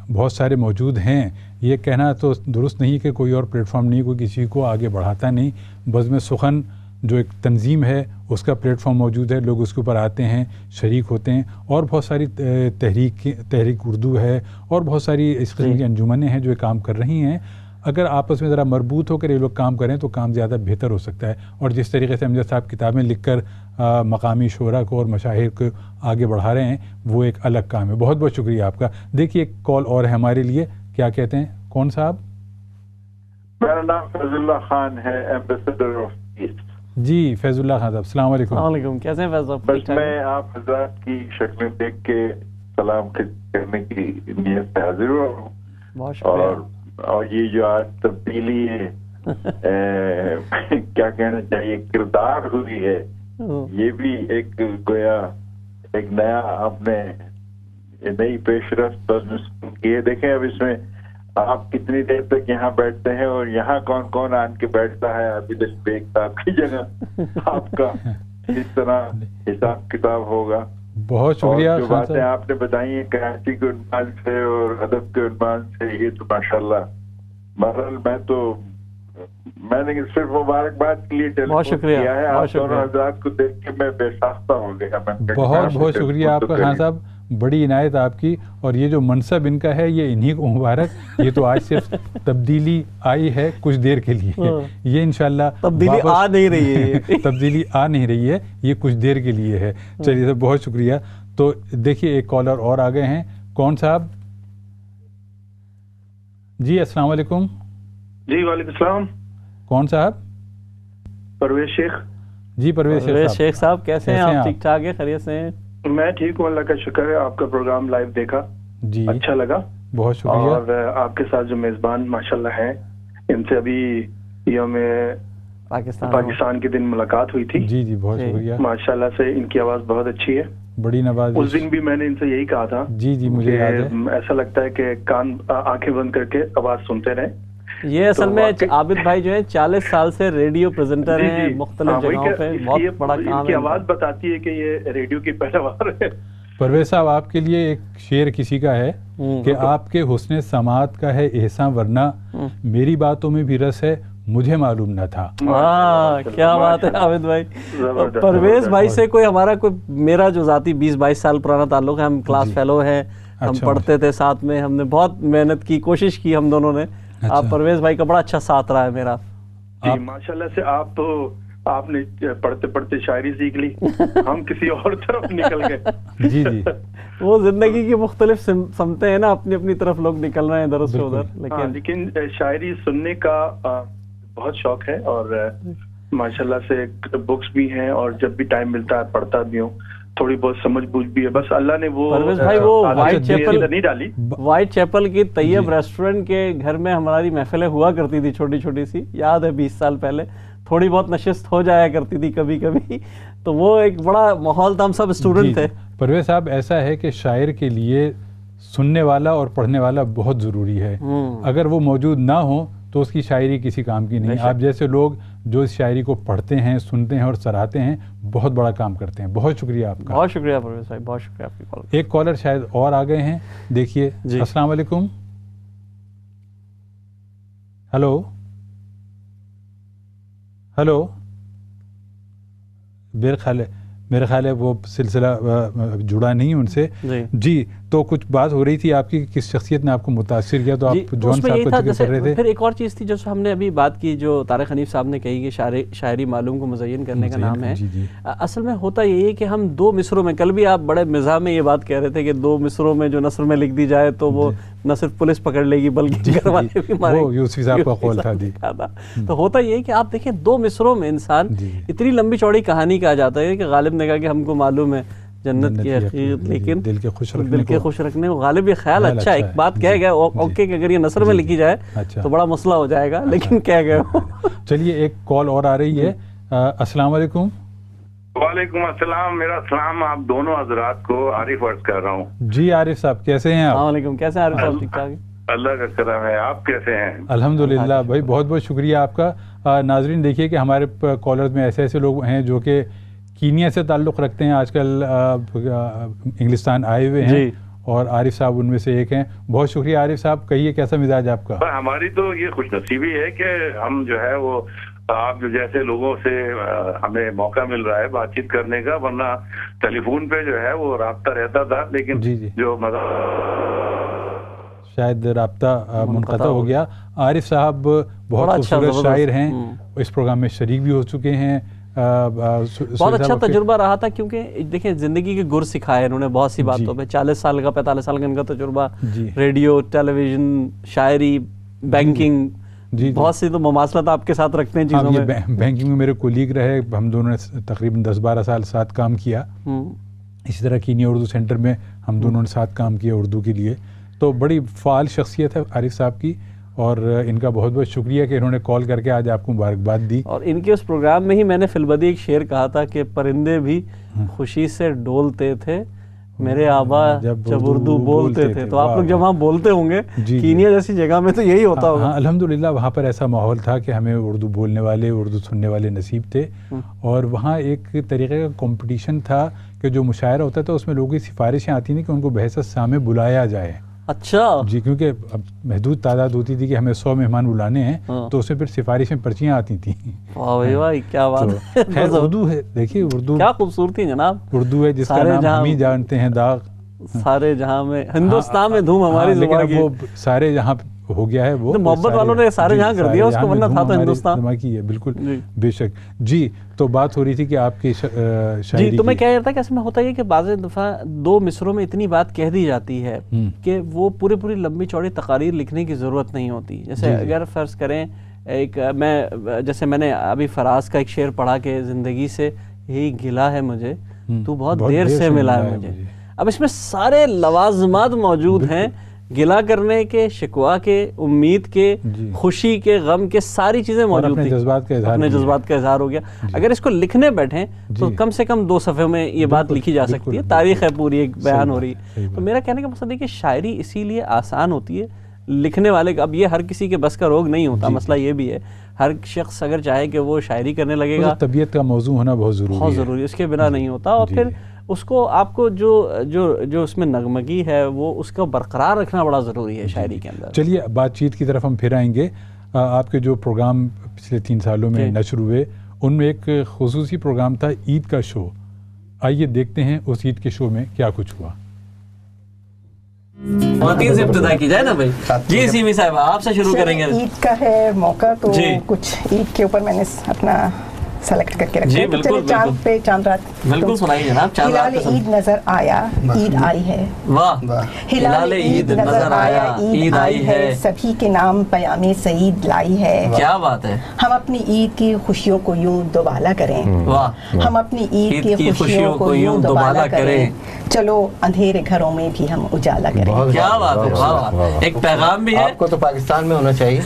بہت سارے موجود ہیں، یہ کہنا تو درست نہیں کہ کوئی اور پلیٹ فارم نہیں، کوئی کسی کو آگے بڑھاتا نہیں۔ بزم سخن جو ایک تنظیم ہے اس کا پلیٹ فارم موجود ہے، لوگ اس کے اوپر آتے ہیں، شریک ہوتے ہیں، اور بہت ساری تحریک اردو ہے اور بہت ساری اس قسم کی انجمنیں ہیں جو کام کر رہی ہیں۔ اگر آپس میں ذرا مربوط ہو کر یہ لوگ کام کریں تو کام زیادہ بہتر ہو سکتا ہے، اور جس طریقے سے امجد صاحب کتابیں لکھ کر مقامی شعراء کو اور مشاہیر کو آگے بڑھا رہے ہیں وہ ایک الگ کام ہے۔ بہت بہت شکریہ آپ کا۔ دیکھیے ایک کال اور ہے ہمارے لیے، کیا کہتے ہیں؟ کون صاحب؟ میرا نام فیض اللہ خان ہے، ایمبیسڈر آف پیس۔ جی فیض اللہ خان صاحب، السلام علیکم۔ السلام علیکم، کیسے ہیں فیض صاحب؟ بس میں آپ حضرات کی شکلیں دیکھ کے سلام کرنے کی نیت سے حاضر ہوا ہوں، بہت شکریہ۔ اور یہ جو آج تبدیلی ہے کیا کہنا چاہیے کردار ہوئی ہے، یہ بھی ایک گویا ایک نیا آپ نے نئی پیش رفت کی ہے۔ دیکھیں اب اس میں آپ کتنی دیر تک یہاں بیٹھتے ہیں اور یہاں کون کون آن کے بیٹھتا ہے، ابھی تک بیگ صاحب کی جگہ آپ کا اس طرح حساب کتاب ہوگا۔ بہت شکریہ۔ جو باتیں آپ نے بتائی ہیں کراچی کے عنوان سے اور ادب کے عنوان سے، یہ تو ماشاءاللہ، بہرحال میں نے صرف مبارکباد کے لیے ٹیلیفون کیا ہے، آپ دونوں حضرات کو دیکھ کے میں بے ساختہ ہو گیا۔ بہت بہت شکریہ آپ کا خان صاحب، بڑی عنایت آپ کی، اور یہ جو منصب ان کا ہے یہ انہی کو مبارک۔ یہ تو آج صرف تبدیلی آئی ہے کچھ دیر کے لیے، یہ انشاءاللہ تبدیلی آ نہیں رہی ہے، تبدیلی آ نہیں رہی ہے، یہ کچھ دیر کے لیے ہے۔ چلیے سر بہت شکریہ۔ تو دیکھیے ایک کالر اور آ گئے ہیں، کون صاحب؟ جی السلام علیکم۔ جی وعلیکم السلام۔ کون صاحب؟ پرویز شیخ۔ جی پرویز شیخ صاحب، کیسے ہیں آپ؟ ٹھیک ٹھاک ہے، خیریت سے ہیں؟ میں ٹھیک ہوں، اللہ کا شکر ہے۔ آپ کا پروگرام لائیو دیکھا، جی اچھا لگا، بہت شکریہ۔ اور آپ کے ساتھ جو میزبان ماشاءاللہ ہیں، ان سے ابھی یوم پاکستان کے دن ملاقات ہوئی تھی۔ جی جی بہت شکریہ، ماشاءاللہ سے ان کی آواز بہت اچھی ہے، بڑی نوازش۔ اس دن بھی میں نے ان سے یہی کہا تھا، جی جی مجھے یاد ہے، ایسا لگتا ہے کہ کان آنکھیں بند کر کے آواز سنتے رہیں۔ یہ اصل میں عابد بھائی جو ہیں 40 سال سے ریڈیو پریزنٹر ہیں مختلف جگہوں پہ، بہت بڑا کام ہے۔ ان کی آواز بتاتی ہے کہ یہ ریڈیو کی پیداوار ہے۔ پرویز صاحب آپ کے لیے ایک شعر کسی کا ہے کہ آپ کے حسن سماعت کا ہے احسان، ورنہ میری باتوں میں بھی رس ہے، مجھے معلوم نہ تھا. کیا بات ہے حامد بھائی. پرویز بھائی سے کوئی ہمارا میرا جو ذاتی 20-22 سال پرانا تعلق ہے, ہم کلاس فیلو ہیں, ہم پڑھتے تھے ساتھ میں, ہم نے بہت محنت کی, کوشش کی ہم دونوں نے. آپ پرویز بھائی کا بڑا اچھا ساتھ رہا ہے میرا. جی ماشاءاللہ سے آپ نے پڑھتے پڑھتے شاعری سیکھ لی, ہم کسی اور طرف نکل گئے. جی جی, وہ زندگی کی مختلف سمتیں ہیں نا, اپنی اپنی طرف لوگ نکل رہے ہیں ادھر سے ادھر. لیکن شاعری سننے کا بہت شوق ہے, اور ماشاءاللہ سے بکس بھی ہیں, اور جب بھی ٹائم ملتا ہے پڑھتا بھی ہوں. تھوڑی بہت سمجھ بوجھ بھی ہے, بس اللہ نے وہ پرویز بھائی وہ نہیں ڈالی. وائٹ چیپل کی طیب ریسٹورنٹ کے گھر میں ہماری محفلیں ہوا کرتی تھی چھوٹی چھوٹی سی, یاد ہے 20 سال پہلے. تھوڑی بہت نشست ہو جایا کرتی تھی کبھی کبھی, تو وہ ایک بڑا ماحول تھا, ہم سب اسٹوڈنٹ تھے. پرویز صاحب ایسا ہے کہ شاعر کے لیے سننے والا اور پڑھنے والا بہت ضروری ہے. اگر وہ موجود نہ ہو تو اس کی شاعری کسی کام کی نہیں. آپ جیسے لوگ جو اس شاعری کو پڑھتے ہیں, سنتے ہیں اور سراہتے ہیں, بہت بڑا کام کرتے ہیں. بہت شکریہ آپ کا. بہت شکریہ پرویز بھائی, بہت شکریہ آپ کی کال. ایک کالر شاید اور آ گئے ہیں, دیکھیے. السلام علیکم. ہلو ہلو, میرے خیال ہے وہ سلسلہ جڑا نہیں ان سے. جی, تو کچھ بات ہو رہی تھی آپ کی, کس شخصیت نے آپ کو متاثر کیا, تو آپ جون صاحب کو ذکر کر رہے تھے. پھر ایک اور چیز تھی جو ہم نے ابھی بات کی, جو طارق حنیف صاحب نے کہی کہ شاعری معلوم کو مزین کرنے کا نام ہے. اصل میں ہوتا یہی ہے کہ ہم 2 مصروں میں, کل بھی آپ بڑے مزاح میں یہ بات کہہ رہے تھے کہ 2 مصروں میں جو نثر میں لکھ دی جائے تو وہ نہ صرف پولیس پکڑ لے گی بلکہ گھر والے بھی ماریں. وہ یوسفی صاحب کا قول تھا. جی, تو ہوتا یہ ہے کہ آپ دیکھیں 2 مصروں میں انسان اتنی لمبی چوڑی کہانی کہا جاتا ہے کہ غالب نے کہا کہ ہم کو معلوم ہے جنت کی حقیقت, لیکن دل کے خوش رکھنے کو غالب یہ خیال اچھا ایک بات کہہ گئے اوکے کہ اگر یہ نثر میں لکھی جائے تو بڑا مسئلہ ہو جائے گا, لیکن کہہ گئے. چلیے ایک کال اور آ رہی ہے. السلام علیکم. وعلیکم السلام. میرا سلام آپ دونوں حضرات کو, عارف عرض کر رہا ہوں. جی عارف صاحب کیسے ہیں آپ؟ السلام علیکم, کیسے ہیں عارف صاحب؟ ٹھیک ٹھاک. اللہ کا کرم ہے, آپ کیسے ہیں؟ الحمدللہ بھائی, بہت بہت شکریہ آپ کا. ناظرین دیکھیے کہ ہمارے کالرز میں ایسے ایسے لوگ ہیں جو کہ کینیا سے تعلق رکھتے ہیں, آج کل انگلستان آئے ہوئے ہیں, اور عارف صاحب ان میں سے ایک ہیں. بہت شکریہ عارف صاحب. کہیے کیسا مزاج آپ کا؟ ہماری تو یہ خوش نصیبی ہے کہ ہم جو ہے وہ آپ جو جیسے لوگوں سے ہمیں موقع مل رہا ہے بات چیت کرنے کا, ورنہ ٹیلی فون پہ جو ہے وہ رابطہ رہتا تھا, لیکن جو شاید رابطہ منقطع ہو گیا. عارف صاحب بہت خوبصورت شاعر ہیں, اس پروگرام میں شریک بھی ہو چکے ہیں. بہت اچھا تجربہ رہا تھا, کیونکہ دیکھیں زندگی کے گر سکھائے انہوں نے بہت سی باتوں پہ. 40 سال کا 45 سال کا ان کا تجربہ, ریڈیو, ٹیلی ویژن, شاعری, بینکنگ, بہت سی تو مماثلت آپ کے ساتھ رکھتے ہیں چیزوں میں. بینکنگ میں میرے کولیگ رہے, ہم دونوں نے تقریباً 10-12 سال ساتھ کام کیا. اسی طرح کینیا اردو سینٹر میں ہم دونوں نے ساتھ کام کیا اردو کے لیے. تو بڑی فعال شخصیت ہے عارف صاحب کی, اور ان کا بہت بہت شکریہ کہ انہوں نے کال کر کے آج آپ کو مبارکباد دی. اور ان کے اس پروگرام میں ہی میں نے فی البدی ایک شعر کہا تھا کہ پرندے بھی خوشی سے ڈولتے تھے میرے آبا جب اردو بولتے تھے. تو آپ لوگ جب وہاں بولتے ہوں گے کینیا جیسی جگہ میں تو یہی ہوتا ہوگا. الحمدللہ وہاں پر ایسا ماحول تھا کہ ہمیں اردو بولنے والے, اردو سننے والے نصیب تھے, اور وہاں ایک طریقے کا کمپٹیشن تھا کہ جو مشاعرہ ہوتا تھا اس میں لوگوں کی سفارشیں آتی تھیں کہ ان کو بحث سامع بلایا جائے. اچھا جی, کیونکہ محدود تعداد ہوتی تھی کہ ہمیں 100 مہمان بلانے ہیں, تو اس میں پھر سفارشیں پرچیاں آتی تھیں. واہ کیا بات ہے. اردو ہے, دیکھیے اردو کیا خوبصورتی جناب. اردو ہے جس کا نام ہم ہی جانتے ہیں داغ, سارے جہاں میں ہندوستان میں دھوم ہماری زبان کی. وہ سارے جہاں ہو گیا ہے, وہ محبت والوں نے سارے جہاں کر دیا اس کو, ورنہ تھا تو ہندوستان کی ہے. بالکل بے شک. جی, تو بات ہو رہی تھی کہ آپ کی شاعری. جی, تو میں کہہ رہا تھا کہ اس میں ہوتا ہے کہ بعض دفعہ 2 مصروں میں اتنی بات کہہ دی جاتی ہے کہ وہ پوری لمبی چوڑی تقاریر لکھنے کی ضرورت نہیں ہوتی. جیسے اگر فرض کریں ایک جیسے میں نے ابھی فراز کا ایک شعر پڑھا کہ زندگی سے یہی گلا ہے مجھے, تو بہت دیر سے ملا ہے مجھے. اب اس میں سارے لوازمات موجود ہیں, گلا کرنے کے, شکوا کے, امید کے, خوشی کے, غم کے, ساری چیزیں موجود تھیں. اپنے جذبات کا اظہار ہو گیا. اگر اس کو لکھنے بیٹھیں تو کم سے کم 2 صفحے میں یہ بات لکھی جا سکتی ہے. تاریخ ہے پوری, ایک بیان ہو رہی ہے. تو میرا کہنے کا مقصد ہے کہ شاعری اسی لیے آسان ہوتی ہے لکھنے والے کا. اب یہ ہر کسی کے بس کا روگ نہیں ہوتا, مسئلہ یہ بھی ہے. ہر شخص اگر چاہے کہ وہ شاعری کرنے لگے گا, طبیعت کا موضوع ہونا بہت ضروری ہے, اس کے بنا نہیں ہوتا. اور پھر اس کو آپ کو جو اس میں نغمگی ہے وہ اس کو برقرار رکھنا بڑا ضروری ہے شاعری کے اندر. چلیے بات چیت کی طرف ہم پھر آئیں گے. آپ کے جو پروگرام پچھلے 3 سالوں میں نشر ہوئے ان میں ایک خصوصی پروگرام تھا عید کا شو. آئیے دیکھتے ہیں اس عید کے شو میں کیا کچھ ہوا. خواتین سے ابتدا کی جائے نا بھائی. جی سیمی صاحب آپ سے شروع کریں گے. عید کا ہے موقع تو کچھ عید کے اوپر میں نے اپنا سلیکٹ کر کے رکھا ہے. چلے چاند پہ چاند رات بالکل سنائیے جناب. ہلال عید نظر آیا عید آئی ہے. واہ. ہلال عید نظر آیا عید آئی ہے سبھی کے نام پیام سعید لائی ہے. کیا بات ہے. ہم اپنی عید کی خوشیوں کو یوں دوبالا کریں. واہ. ہم اپنی عید کی خوشیوں کو یوں دوبالا کریں. چلو اندھیرے گھروں میں بھی ہم اجالا کریں. کیا بات ہے. واہ. ایک پیغام بھی ہے. آپ کو تو پاکستان میں ہونا چاہیے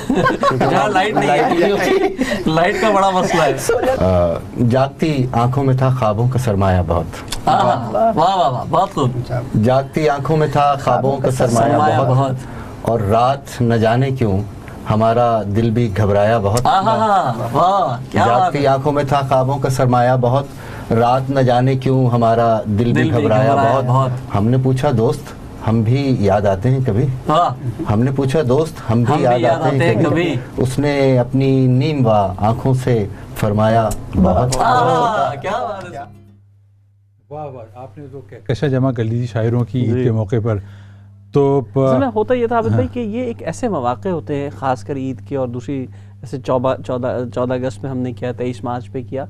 جہاں لائٹ نہیں ہے. لائٹ کا بڑا مسئلہ ہے. جاگتی آنکھوں میں تھا خوابوں کا سرمایہ بہت. واہ واہ بہت خوب. جاگتی آنکھوں میں تھا خوابوں کا سرمایہ بہت اور رات نہ جانے کیوں ہمارا دل بھی گھبرایا بہت. جاگتی آنکھوں میں تھا خوابوں کا سرمایہ بہت رات نہ جانے کیوں ہمارا دل بھی گھبرایا بہت. ہم نے پوچھا دوست ہم بھی یاد آتے ہیں کبھی. ہم نے پوچھا دوست ہم بھی یاد آتے ہیں کبھی. اس نے اپنی نیم و آنکھوں سے فرمایا بہت. کیا بات ہے. واہ واہ. آپ نے تو کہکشاں جمع کر لی شاعروں کی عید کے موقع پر. تو ہوتا یہ تھا عابد بھائی کہ یہ ایک ایسے مواقع ہوتے ہیں خاص کر عید کے اور دوسری ایسے 14 اگست میں ہم نے کیا 23 مارچ پہ کیا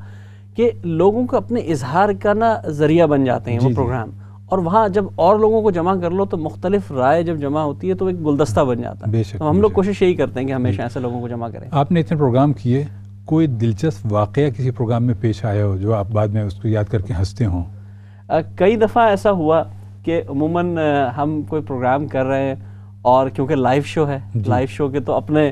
کہ لوگوں کو اپنے اظہار کا نا ذریعہ بن جاتے ہیں وہ پروگرام. اور وہاں جب اور لوگوں کو جمع کر لو تو مختلف رائے جب جمع ہوتی ہے تو ایک گلدستہ بن جاتا ہے. تو ہم لوگ کوشش یہی کرتے ہیں کہ ہمیشہ ایسے لوگوں کو جمع کریں. آپ نے اتنے پروگرام کیے کوئی دلچسپ واقعہ کسی پروگرام میں پیش آیا ہو جو آپ بعد میں اس کو یاد کر کے ہنستے ہوں؟ کئی دفعہ ایسا ہوا کہ عموماً ہم کوئی پروگرام کر رہے ہیں اور کیونکہ لائیو شو ہے لائیو شو کے تو اپنے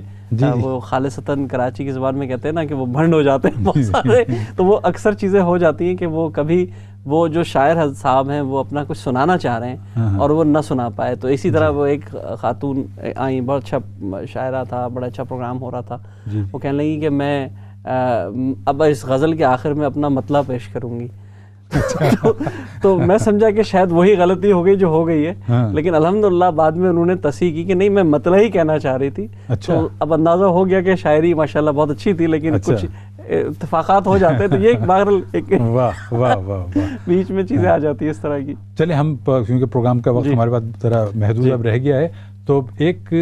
وہ خالصتاً کراچی کی زبان میں کہتے ہیں نا کہ وہ بھنڈ ہو جاتے ہیں بہت سارے. تو وہ اکثر چیزیں ہو جاتی ہیں کہ وہ کبھی وہ جو شاعر صاحب ہیں وہ اپنا کچھ سنانا چاہ رہے ہیں اور وہ نہ سنا پائے. تو اسی طرح وہ ایک خاتون آئیں بہت اچھا شاعرہ تھا بڑا اچھا پروگرام ہو رہا تھا. وہ کہنے لگی کہ میں اب اس غزل کے آخر میں اپنا مطلع پیش کروں گی. تو میں سمجھا کہ شاید وہی غلطی ہو گئی جو ہو گئی ہے. لیکن الحمدللہ بعد میں انہوں نے تصحیح کی کہ نہیں میں مطلع ہی کہنا چاہ رہی تھی. تو اب اندازہ ہو گیا کہ شاعری ماشاءاللہ بہت اچھی تھی لیکن کچھ اتفاقات ہو جاتے ہیں. تو یہ ایک بہرحال بیچ میں چیزیں آ جاتی ہیں اس طرح کی. چلے ہم کیونکہ پروگرام کا وقت ہمارے پاس ذرا محدود اب رہ گیا ہے تو ایک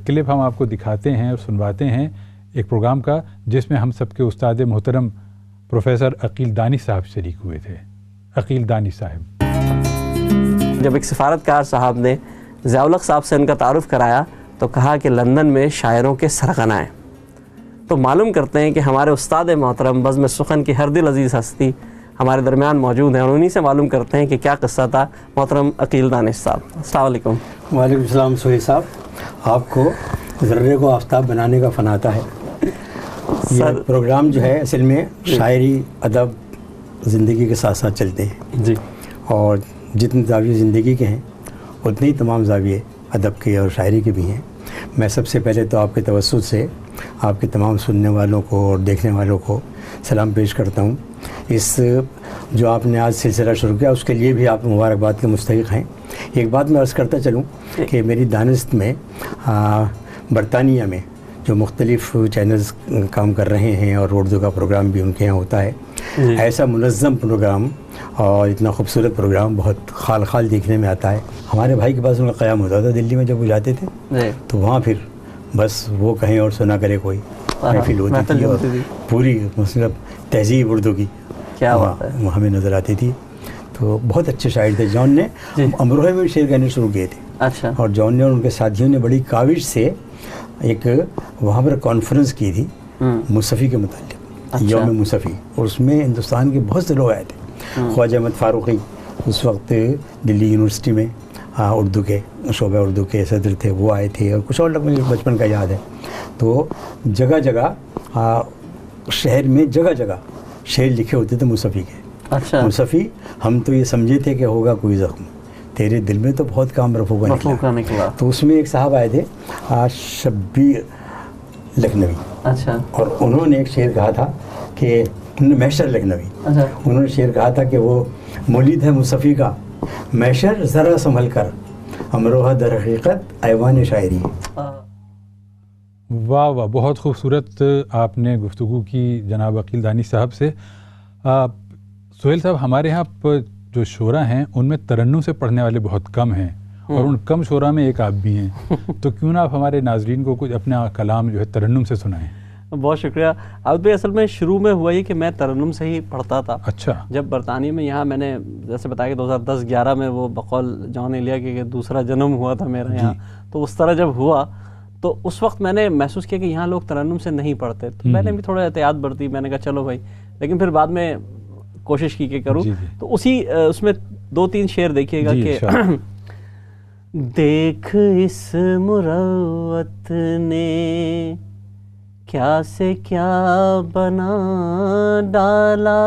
کلپ ہم آپ کو دکھاتے ہیں اور سنواتے ہیں ایک پروگرام کا جس میں ہم سب کے استاد محترم پروفیسر عقیل دانی صاحب شریک ہوئے تھے. عقیل دانی صاحب جب ایک سفارتکار صاحب نے ضیاء الحق صاحب سے ان کا تعارف کرایا تو کہا کہ لندن میں شاعروں کے سرغنہ ہیں. تو معلوم کرتے ہیں کہ ہمارے استاد محترم بزم سخن کی ہر دل عزیز ہستی ہمارے درمیان موجود ہیں اور انہی سے معلوم کرتے ہیں کہ کیا قصہ تھا. محترم عقیل دانش صاحب السلام علیکم. وعلیکم السلام. سہیل صاحب آپ کو ذرے کو آفتاب بنانے کا فن آتا ہے. یہ پروگرام جو ہے اصل میں شاعری ادب زندگی کے ساتھ ساتھ چلتے ہیں جی. اور جتنے زاویے زندگی کے ہیں اتنے ہی تمام زاویے ادب کے اور شاعری کے بھی ہیں. میں سب سے پہلے تو آپ کے توسط سے آپ کے تمام سننے والوں کو اور دیکھنے والوں کو سلام پیش کرتا ہوں. اس جو آپ نے آج سلسلہ شروع کیا اس کے لیے بھی آپ مبارکباد کے مستحق ہیں. ایک بات میں عرض کرتا چلوں کہ میری دانست میں برطانیہ میں جو مختلف چینلز کام کر رہے ہیں اور اردو کا پروگرام بھی ان کے یہاں ہوتا ہے ایسا منظم پروگرام اور اتنا خوبصورت پروگرام بہت خال خال دیکھنے میں آتا ہے. ہمارے بھائی کے پاس ان کا قیام ہوتا تھا دلی میں جب وہ جاتے تھے تو وہاں پھر بس وہ کہیں اور سنا کرے کوئی محفل ہوتی تھی اور پوری مطلب تہذیب اردو کی کیا وہ ہمیں نظر آتی تھی. تو بہت اچھے شاعر تھے. جان نے امروہے میں شعر کہنے شروع کیے تھے. اچھا. اور جان نے اور ان کے ساتھیوں نے بڑی کاوش سے ایک وہاں پر کانفرنس کی تھی مصطفی کے متعلق یوم مصطفی اور اس میں ہندوستان کے بہت سے لوگ آئے تھے. خواجہ احمد فاروقی اس وقت دلی یونیورسٹی میں اردو کے شعبہ اردو کے صدر تھے وہ آئے تھے اور کچھ اور لوگ مجھے بچپن کا یاد ہے. تو جگہ جگہ شہر میں جگہ جگہ شعر لکھے ہوتے تھے مصطفی کے. اچھا. مصطفی ہم تو یہ سمجھے تھے کہ ہوگا کوئی زخم تیرے دل میں تو بہت کام رفوگا نکلا. تو اس میں ایک صاحب آئے تھے شبیر لکھنوی. اچھا. اور انہوں نے ایک شعر کہا تھا کہ محشر لکھنوی. اچھا. انہوں نے شعر کہا تھا کہ وہ مولد ہے مصطفی کا محشر ذرا سنبھل کر امروہہ در حقیقت ایوان شاعری. واہ واہ، بہت خوبصورت آپ نے گفتگو کی جناب عقیل دانی صاحب سے۔ سہیل صاحب، ہمارے یہاں جو شعراء ہیں ان میں ترنم سے پڑھنے والے بہت کم ہیں، اور ان کم شعراء میں ایک آپ بھی ہیں، تو کیوں نہ آپ ہمارے ناظرین کو کچھ اپنا کلام جو ہے ترنم سے سنائیں؟ بہت شکریہ عابد بھائی۔ اصل میں شروع میں ہوا یہ کہ میں ترنم سے ہی پڑھتا تھا۔ اچھا۔ جب برطانیہ میں یہاں میں نے جیسے بتایا کہ 2010-11 میں وہ بقول جان ایلیا کہ دوسرا جنم ہوا تھا میرا یہاں، تو اس طرح جب ہوا تو اس وقت میں نے محسوس کیا کہ یہاں لوگ ترنم سے نہیں پڑھتے، تو میں نے بھی تھوڑا احتیاط برتی، میں نے کہا چلو بھائی، لیکن پھر بعد میں کوشش کی کہ کروں۔ تو اسی اس میں 2-3 شعر دیکھیے گا کہ دیکھ اس مروت نے کیا سے کیا بنا ڈالا،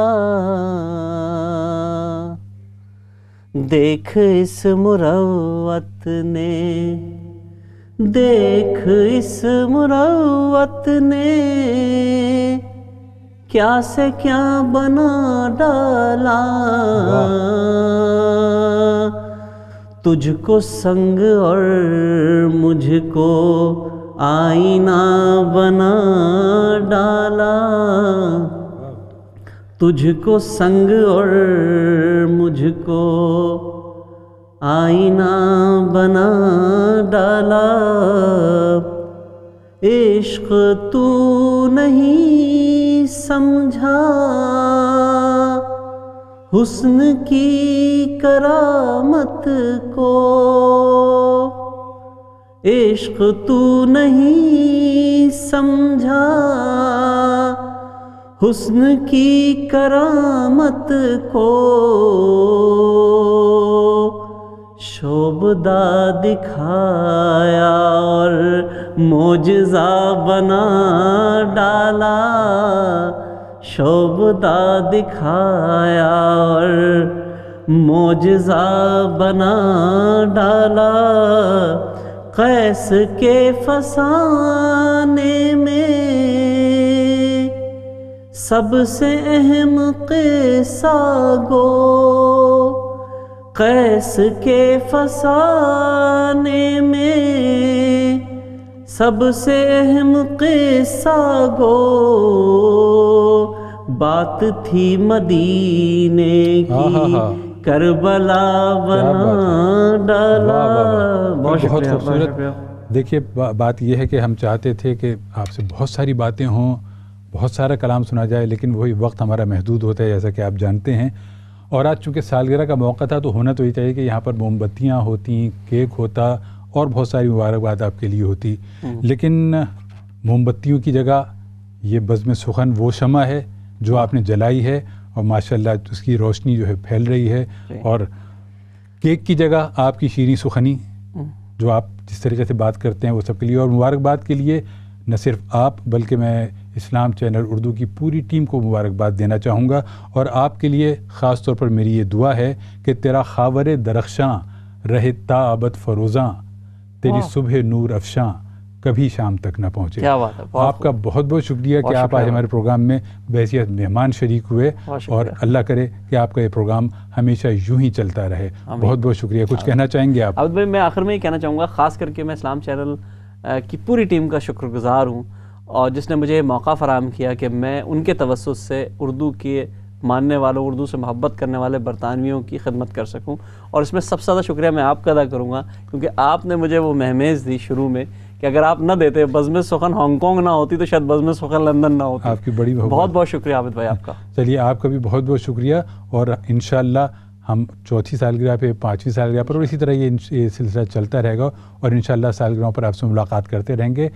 دیکھ اس مروت نے، دیکھ اس مروت نے کیا سے کیا بنا ڈالا، تجھ کو سنگ اور مجھ کو آئینہ بنا ڈالا، تجھ کو سنگ اور مجھ کو آئینہ بنا ڈالا، عشق تو نہیں سمجھا حسن کی کرامت کو، عشق تو نہیں سمجھا حسن کی کرامت کو، شوبدہ دکھایا اور معجزہ بنا ڈالا، شوبدہ دکھایا اور معجزہ بنا ڈالا، قیس کے فسانے میں سب سے اہم قصہ گو، قیس کے فسانے میں سب سے اہم قصہ گو، بات تھی مدینے کی کربلا بنا ڈالا۔ بہت خوبصورت۔ دیکھیے بات یہ ہے کہ ہم چاہتے تھے کہ آپ سے بہت ساری باتیں ہوں، بہت سارا کلام سنا جائے، لیکن وہی وقت ہمارا محدود ہوتا ہے جیسا کہ آپ جانتے ہیں، اور آج چونکہ سالگرہ کا موقع تھا تو ہونا تو یہ چاہیے کہ یہاں پر موم بتیاں ہوتی، کیک ہوتا اور بہت ساری مبارکباد آپ کے لیے ہوتی، لیکن موم بتیوں کی جگہ یہ بزم سخن وہ شمع ہے جو آپ نے جلائی ہے، اور ماشاءاللہ اس کی روشنی جو ہے پھیل رہی ہے، اور کیک کی جگہ آپ کی شیریں سخنی جو آپ جس طریقے سے بات کرتے ہیں وہ سب کے لیے، اور مبارکباد کے لیے نہ صرف آپ بلکہ میں اسلام چینل اردو کی پوری ٹیم کو مبارکباد دینا چاہوں گا، اور آپ کے لیے خاص طور پر میری یہ دعا ہے کہ تیرا خاور درخشاں رہے تا ابد فروزاں، تیری صبح نور افشاں کبھی شام تک نہ پہنچے۔ کیا بات ہے، آپ کا بہت بہت شکریہ کہ آپ آج ہمارے پروگرام میں بحیثیت مہمان شریک ہوئے، اور اللہ کرے کہ آپ کا یہ پروگرام ہمیشہ یوں ہی چلتا رہے۔ بہت بہت شکریہ۔ کچھ کہنا چاہیں گے آپ؟ عابد بھائی، میں آخر میں یہ کہنا چاہوں گا، خاص کر کے میں اسلام چینل کی پوری ٹیم کا شکر گزار ہوں، اور جس نے مجھے موقع فراہم کیا کہ میں ان کے توسط سے اردو کے ماننے والوں، اردو سے محبت کرنے والے برطانویوں کی خدمت کر سکوں، اور اس میں سب سے زیادہ شکریہ میں آپ کا ادا کروں گا، کیونکہ آپ نے مجھے وہ مہمیز دی شروع میں کہ اگر آپ نہ دیتے، بزم سخن ہانگ کانگ نہ ہوتی تو شاید بزم سخن لندن نہ ہوتی۔ آپ کی بڑی بہت بہت شکریہ عابد بھائی آپ کا۔ چلیے آپ کا بھی بہت بہت شکریہ، اور انشاءاللہ ہم 4تھی سالگرہ پہ، 5ویں سالگرہ پر، اور اسی طرح یہ سلسلہ چلتا رہے گا، اور انشاءاللہ سالگرہوں پر آپ سے ملاقات کرتے رہیں گے۔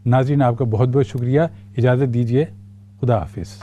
ناظرین، آپ کا بہت بہت شکریہ، اجازت دیجیے، خدا حافظ۔